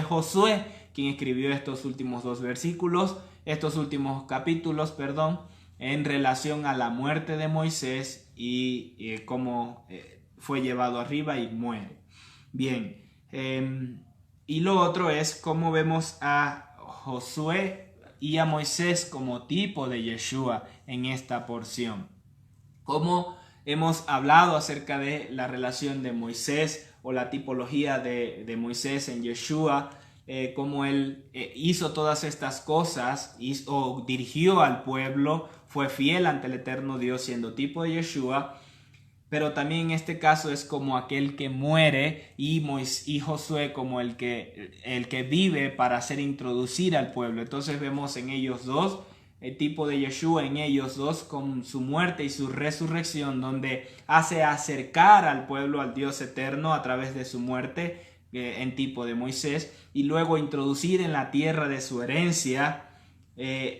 Josué quien escribió estos últimos capítulos, en relación a la muerte de Moisés y cómo fue llevado arriba y muere. Bien, y lo otro es cómo vemos a Josué y a Moisés como tipo de Yeshua en esta porción. Cómo hemos hablado acerca de la relación de Moisés o la tipología de Moisés en Yeshua, cómo él hizo todas estas cosas, dirigió al pueblo, fue fiel ante el Eterno Dios siendo tipo de Yeshua, pero también en este caso es como aquel que muere, y Josué como el que vive para hacer introducir al pueblo. Entonces vemos en ellos dos el tipo de Yeshua, en ellos dos, con su muerte y su resurrección, donde hace acercar al pueblo al Dios eterno a través de su muerte, en tipo de Moisés, y luego introducir en la tierra de su herencia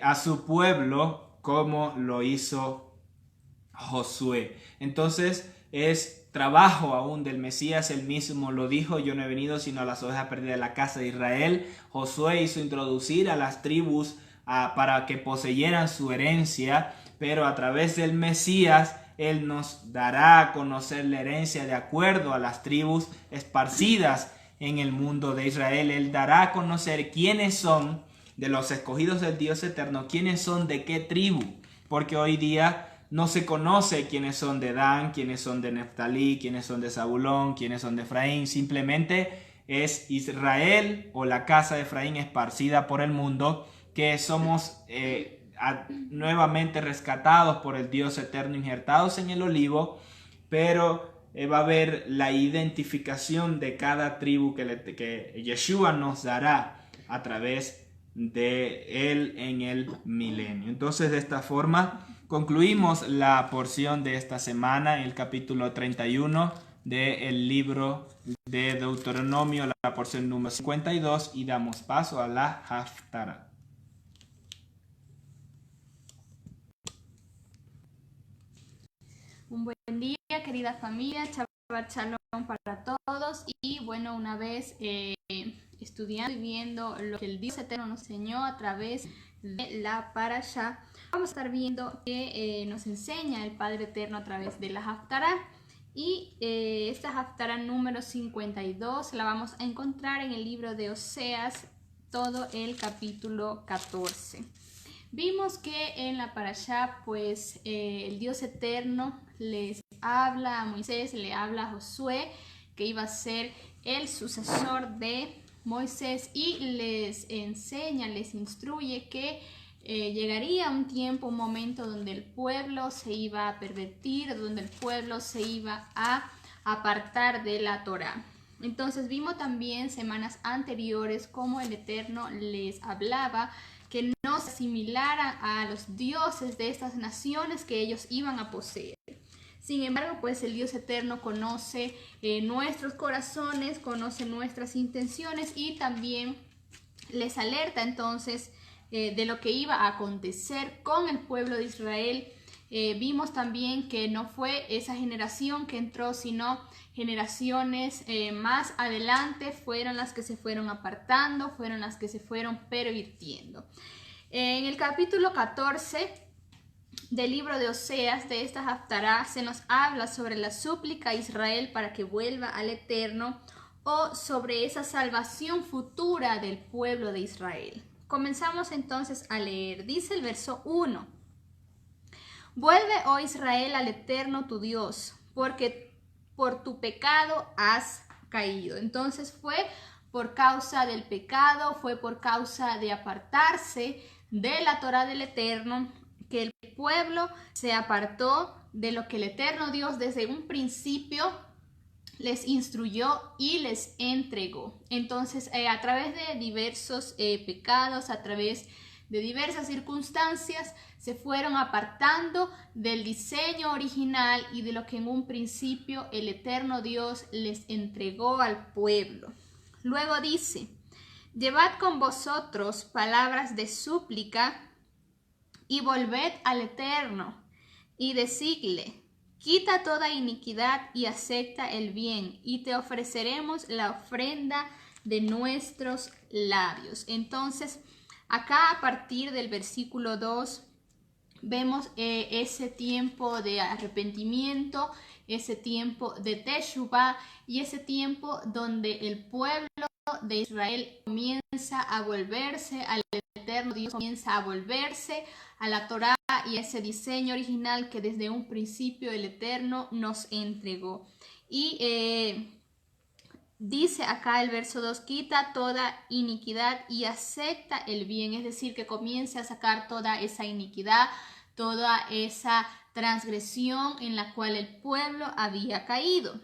a su pueblo, como lo hizo Josué. Entonces es trabajo aún del Mesías, él mismo lo dijo: yo no he venido sino a las ovejas perdidas de la casa de Israel. Josué hizo introducir a las tribus para que poseyeran su herencia, pero a través del Mesías él nos dará a conocer la herencia de acuerdo a las tribus esparcidas en el mundo de Israel. Él dará a conocer quiénes son de los escogidos del Dios eterno, quiénes son de qué tribu, porque hoy día no se conoce quiénes son de Dan, quiénes son de Neftalí, quiénes son de Zabulón, quiénes son de Efraín. Simplemente es Israel o la casa de Efraín esparcida por el mundo, que somos nuevamente rescatados por el Dios eterno, injertados en el olivo, pero va a haber la identificación de cada tribu que Yeshua nos dará a través de él en el milenio. Entonces, de esta forma concluimos la porción de esta semana en el capítulo 31 del libro de Deuteronomio, la porción número 52, y damos paso a la Haftarah. Un buen día, querida familia, Shabbat Shalom para todos. Y bueno, una vez estudiando y viendo lo que el Dios eterno nos enseñó a través de la Parashá, vamos a estar viendo que nos enseña el Padre Eterno a través de la Haftarah. Y esta Haftarah número 52 la vamos a encontrar en el libro de Oseas, todo el capítulo 14. Vimos que en la Parashá, pues el Dios eterno les habla a Moisés, le habla a Josué, que iba a ser el sucesor de Moisés, y les enseña, les instruye que llegaría un tiempo, un momento donde el pueblo se iba a pervertir, donde el pueblo se iba a apartar de la Torá. Entonces vimos también semanas anteriores cómo el Eterno les hablaba que no se asimilaran a los dioses de estas naciones que ellos iban a poseer. Sin embargo, pues el Dios eterno conoce nuestros corazones, conoce nuestras intenciones, y también les alerta entonces de lo que iba a acontecer con el pueblo de Israel. Vimos también que no fue esa generación que entró, sino generaciones más adelante fueron las que se fueron apartando, fueron las que se fueron pervirtiendo. En el capítulo 14 del libro de Oseas, de esta Haftarah, se nos habla sobre la súplica a Israel para que vuelva al Eterno, o sobre esa salvación futura del pueblo de Israel. Comenzamos entonces a leer. Dice el verso 1: Vuelve, oh Israel, al Eterno tu Dios, porque por tu pecado has caído. Entonces fue por causa del pecado, fue por causa de apartarse de la Torá del Eterno, que el pueblo se apartó de lo que el Eterno Dios desde un principio les instruyó y les entregó. Entonces, a través de diversos pecados, a través de diversas circunstancias, se fueron apartando del diseño original y de lo que en un principio el Eterno Dios les entregó al pueblo. Luego dice: Llevad con vosotros palabras de súplica y volved al Eterno y decidle: quita toda iniquidad y acepta el bien, y te ofreceremos la ofrenda de nuestros labios. Entonces, acá a partir del versículo 2 vemos ese tiempo de arrepentimiento, ese tiempo de Teshuvah, y ese tiempo donde el pueblo de Israel comienza a volverse al Eterno Dios, comienza a volverse a la Torá y a ese diseño original que desde un principio el Eterno nos entregó. Y dice acá el verso 2: quita toda iniquidad y acepta el bien, es decir, que comience a sacar toda esa iniquidad, toda esa transgresión en la cual el pueblo había caído.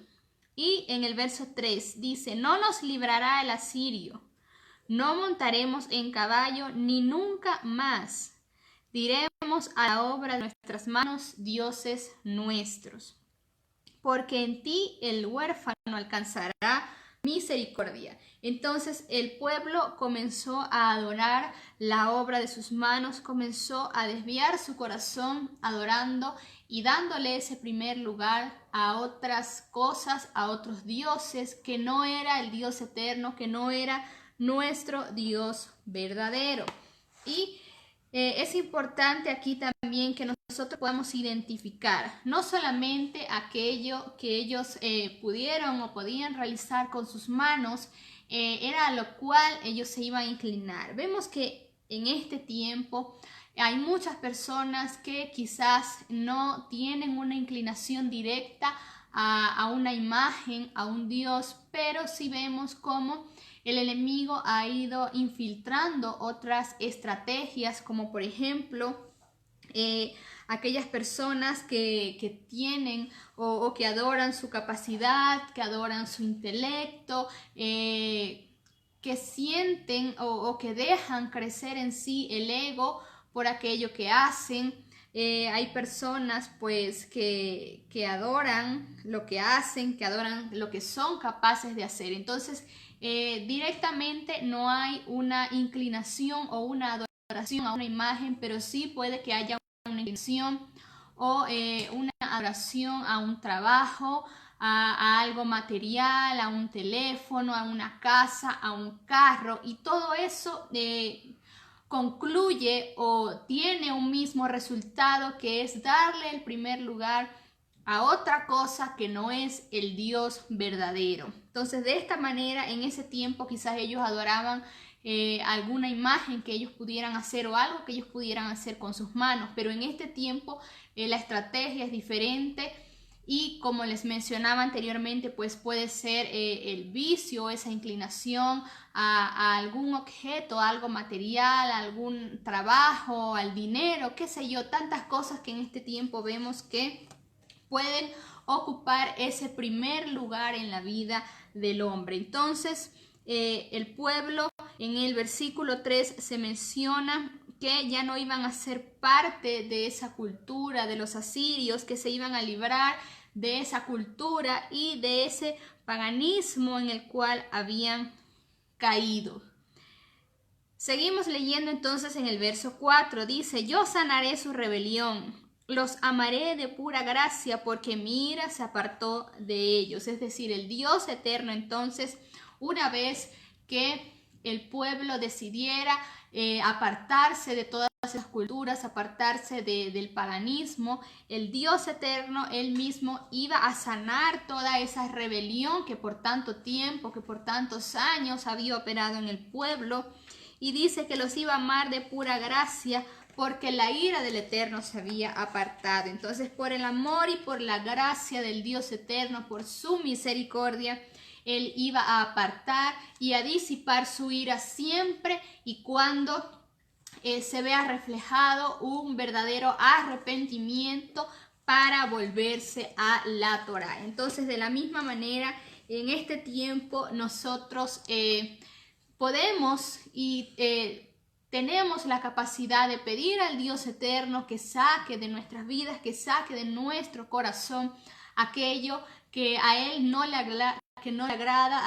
Y en el verso 3 dice: no nos librará el asirio, no montaremos en caballo ni nunca más. Diremos a la obra de nuestras manos, dioses nuestros. Porque en ti el huérfano alcanzará misericordia. Entonces el pueblo comenzó a adorar la obra de sus manos, comenzó a desviar su corazón adorando y dándole ese primer lugar a otras cosas, a otros dioses, que no era el Dios eterno, que no era nuestro Dios verdadero. Y es importante aquí también que nosotros podamos identificar no solamente aquello que ellos pudieron o podían realizar con sus manos, era a lo cual ellos se iban a inclinar. Vemos que en este tiempo hay muchas personas que quizás no tienen una inclinación directa a una imagen, a un Dios, pero sí vemos cómo el enemigo ha ido infiltrando otras estrategias, como por ejemplo aquellas personas que tienen o que adoran su capacidad, que adoran su intelecto, que sienten o que dejan crecer en sí el ego por aquello que hacen. Hay personas pues que adoran lo que hacen, que adoran lo que son capaces de hacer. Entonces directamente no hay una inclinación o una adoración a una imagen, pero sí puede que haya una inclinación o una adoración a un trabajo, a algo material, a un teléfono, a una casa, a un carro, y todo eso concluye o tiene un mismo resultado, que es darle el primer lugar a otra cosa que no es el Dios verdadero. Entonces, de esta manera, en ese tiempo quizás ellos adoraban alguna imagen que ellos pudieran hacer o algo que ellos pudieran hacer con sus manos, pero en este tiempo la estrategia es diferente. Y como les mencionaba anteriormente, pues puede ser el vicio, esa inclinación a algún objeto, algo material, algún trabajo, al dinero, qué sé yo, tantas cosas que en este tiempo vemos que pueden ocupar ese primer lugar en la vida del hombre. Entonces, el pueblo, en el versículo 3 se menciona que ya no iban a ser parte de esa cultura de los asirios, que se iban a librar de esa cultura y de ese paganismo en el cual habían caído. Seguimos leyendo entonces en el verso 4, dice: yo sanaré su rebelión, los amaré de pura gracia, porque mi ira se apartó de ellos. Es decir, el Dios eterno, entonces, una vez que el pueblo decidiera apartarse de todas esas culturas, apartarse del paganismo, el Dios eterno, él mismo, iba a sanar toda esa rebelión que por tanto tiempo, que por tantos años había operado en el pueblo, y dice que los iba a amar de pura gracia, porque la ira del Eterno se había apartado. Entonces, por el amor y por la gracia del Dios eterno, por su misericordia, él iba a apartar y a disipar su ira siempre y cuando se vea reflejado un verdadero arrepentimiento para volverse a la Torá. Entonces, de la misma manera, en este tiempo nosotros podemos y tenemos la capacidad de pedir al Dios eterno que saque de nuestras vidas, que saque de nuestro corazón aquello que a Él no le agrada,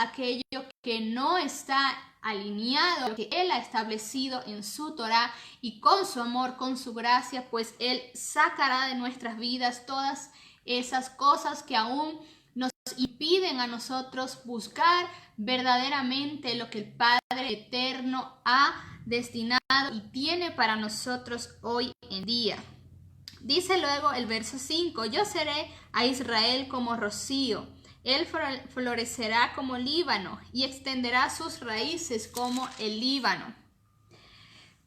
aquello que no está alineado a lo que Él ha establecido en su Torá, y con su amor, con su gracia, pues Él sacará de nuestras vidas todas esas cosas que aún nos impiden a nosotros buscar verdaderamente lo que el Padre eterno ha destinado y tiene para nosotros hoy en día. Dice luego el verso 5: yo seré a Israel como rocío, él florecerá como Líbano y extenderá sus raíces como el Líbano.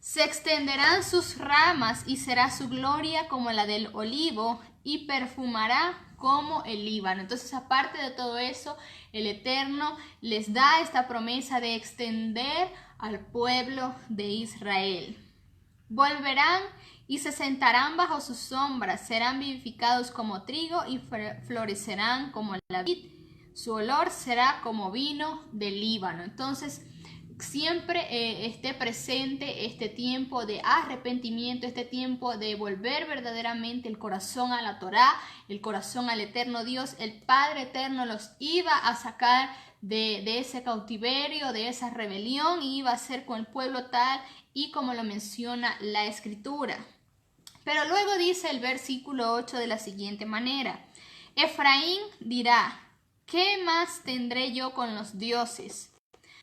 Se extenderán sus ramas y será su gloria como la del olivo y perfumará como el Líbano. Entonces, aparte de todo eso, el Eterno les da esta promesa de extender al pueblo de Israel. Volverán y se sentarán bajo sus sombras, serán vivificados como trigo y florecerán como la vid. Su olor será como vino del Líbano. Entonces, siempre esté presente este tiempo de arrepentimiento, este tiempo de volver verdaderamente el corazón a la Torá, el corazón al eterno Dios. El Padre eterno los iba a sacar de ese cautiverio, de esa rebelión, y iba a ser con el pueblo tal y como lo menciona la Escritura. Pero luego dice el versículo 8 de la siguiente manera: Efraín dirá, ¿qué más tendré yo con los dioses?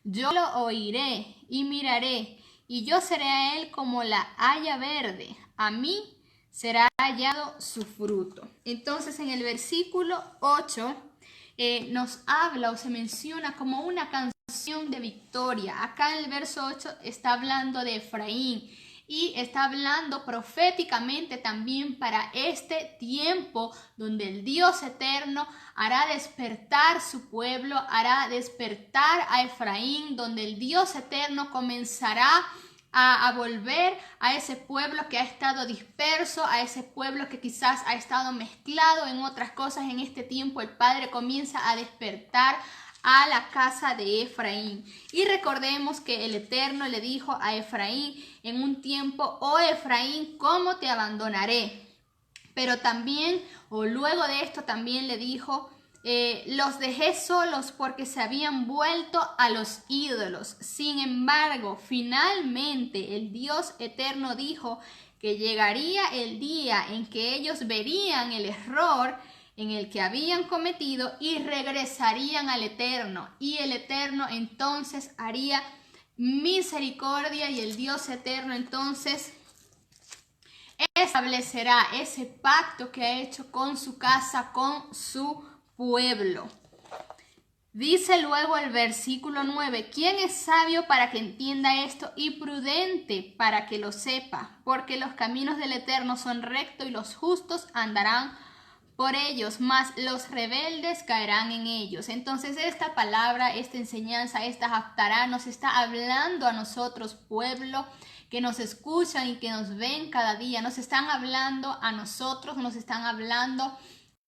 Yo lo oiré y miraré, y yo seré a él como la haya verde. A mí será hallado su fruto. Entonces en el versículo 8 nos habla o se menciona como una canción de victoria. Acá en el verso 8 está hablando de Efraín. Y está hablando proféticamente también para este tiempo donde el Dios eterno hará despertar su pueblo, hará despertar a Efraín, donde el Dios eterno comenzará a volver a ese pueblo que ha estado disperso, a ese pueblo que quizás ha estado mezclado en otras cosas. En este tiempo el Padre comienza a despertar a la casa de Efraín. Y recordemos que el Eterno le dijo a Efraín en un tiempo: oh Efraín, ¿cómo te abandonaré? Pero también, o luego de esto también le dijo: los dejé solos porque se habían vuelto a los ídolos. Sin embargo, finalmente el Dios eterno dijo que llegaría el día en que ellos verían el error en el que habían cometido y regresarían al Eterno. Y el Eterno entonces haría misericordia, y el Dios eterno entonces establecerá ese pacto que ha hecho con su casa, con su pueblo. Dice luego el versículo 9: ¿quién es sabio para que entienda esto y prudente para que lo sepa? Porque los caminos del Eterno son rectos y los justos andarán por ellos, mas los rebeldes caerán en ellos. Entonces esta palabra, esta enseñanza, esta haftará nos está hablando a nosotros, pueblo que nos escuchan y que nos ven cada día. Nos están hablando a nosotros, nos están hablando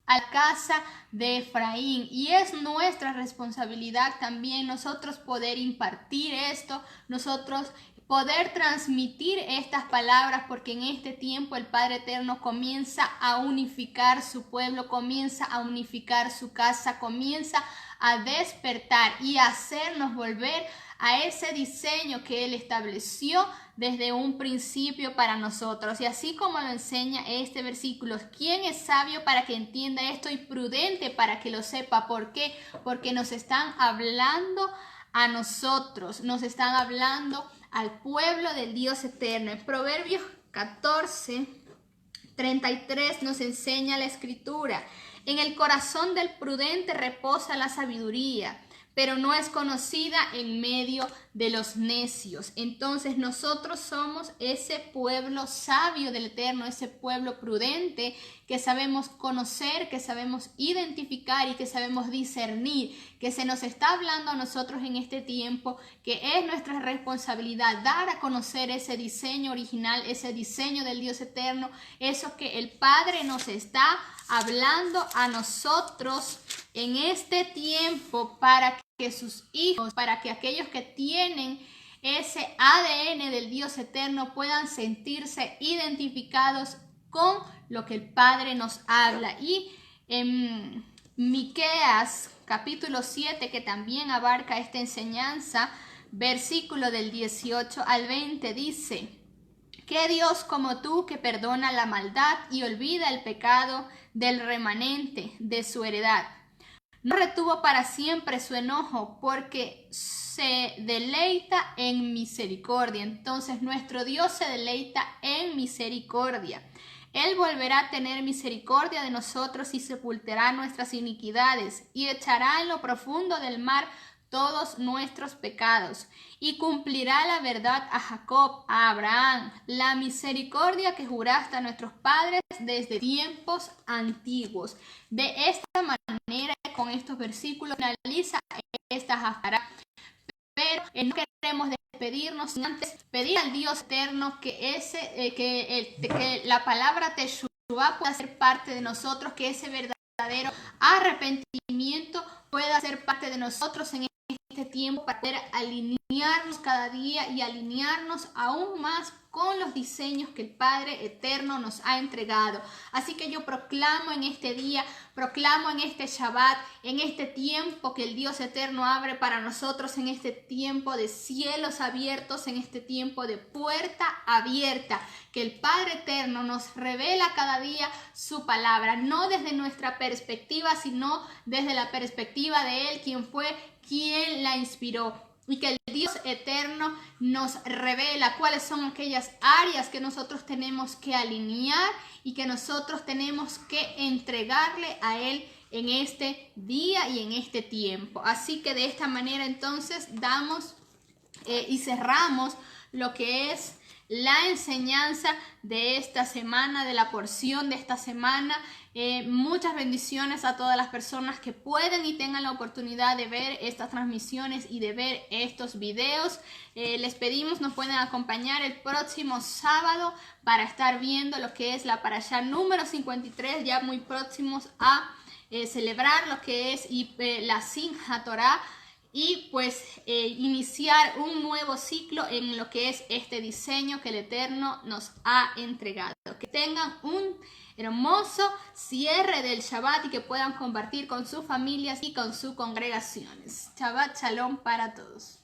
a la casa de Efraín, y es nuestra responsabilidad también nosotros poder impartir esto, nosotros poder transmitir estas palabras, porque en este tiempo el Padre Eterno comienza a unificar su pueblo, comienza a unificar su casa, comienza a despertar y a hacernos volver a ese diseño que Él estableció desde un principio para nosotros. Y así como lo enseña este versículo: ¿quién es sabio para que entienda esto y prudente para que lo sepa? ¿Por qué? Porque nos están hablando a nosotros, nos están hablando al pueblo del Dios eterno. En Proverbios 14:33 nos enseña la Escritura: en el corazón del prudente reposa la sabiduría, pero no es conocida en medio de los necios. Entonces nosotros somos ese pueblo sabio del Eterno, ese pueblo prudente que sabemos conocer, que sabemos identificar y que sabemos discernir, que se nos está hablando a nosotros en este tiempo, que es nuestra responsabilidad dar a conocer ese diseño original, ese diseño del Dios eterno, eso que el Padre nos está hablando a nosotros en este tiempo, para que sus hijos, para que aquellos que tienen ese ADN del Dios eterno puedan sentirse identificados con lo que el Padre nos habla. Y en Miqueas capítulo 7, que también abarca esta enseñanza, versículo del 18 al 20, dice: ¿qué Dios como tú, que perdona la maldad y olvida el pecado del remanente de su heredad? No retuvo para siempre su enojo, porque se deleita en misericordia. Entonces nuestro Dios se deleita en misericordia. Él volverá a tener misericordia de nosotros y sepultará nuestras iniquidades, y echará en lo profundo del mar todos nuestros pecados, y cumplirá la verdad a Jacob, a Abraham, la misericordia que juraste a nuestros padres desde tiempos antiguos. De esta manera, con estos versículos, finaliza esta haftará. Pero no queremos despedirnos sin antes pedir al Dios eterno que la palabra Teshuvah pueda ser parte de nosotros, que ese verdadero arrepentimiento pueda ser parte de nosotros en este tiempo, para poder alinear alinearnos cada día y alinearnos aún más con los diseños que el Padre Eterno nos ha entregado. Así que yo proclamo en este día, proclamo en este Shabbat, en este tiempo que el Dios Eterno abre para nosotros, en este tiempo de cielos abiertos, en este tiempo de puerta abierta, que el Padre Eterno nos revela cada día su palabra, no desde nuestra perspectiva, sino desde la perspectiva de Él, quien la inspiró. Y que el Dios Eterno nos revela cuáles son aquellas áreas que nosotros tenemos que alinear y que nosotros tenemos que entregarle a Él en este día y en este tiempo. Así que de esta manera entonces damos y cerramos lo que es la enseñanza de esta semana, de la porción de esta semana. Muchas bendiciones a todas las personas que pueden y tengan la oportunidad de ver estas transmisiones y de ver estos videos. Les pedimos nos pueden acompañar el próximo sábado para estar viendo lo que es la parashá número 53, ya muy próximos a celebrar lo que es la Simchat Torah. Y pues iniciar un nuevo ciclo en lo que es este diseño que el Eterno nos ha entregado. Que tengan un hermoso cierre del Shabbat y que puedan compartir con sus familias y con sus congregaciones. Shabbat Shalom para todos.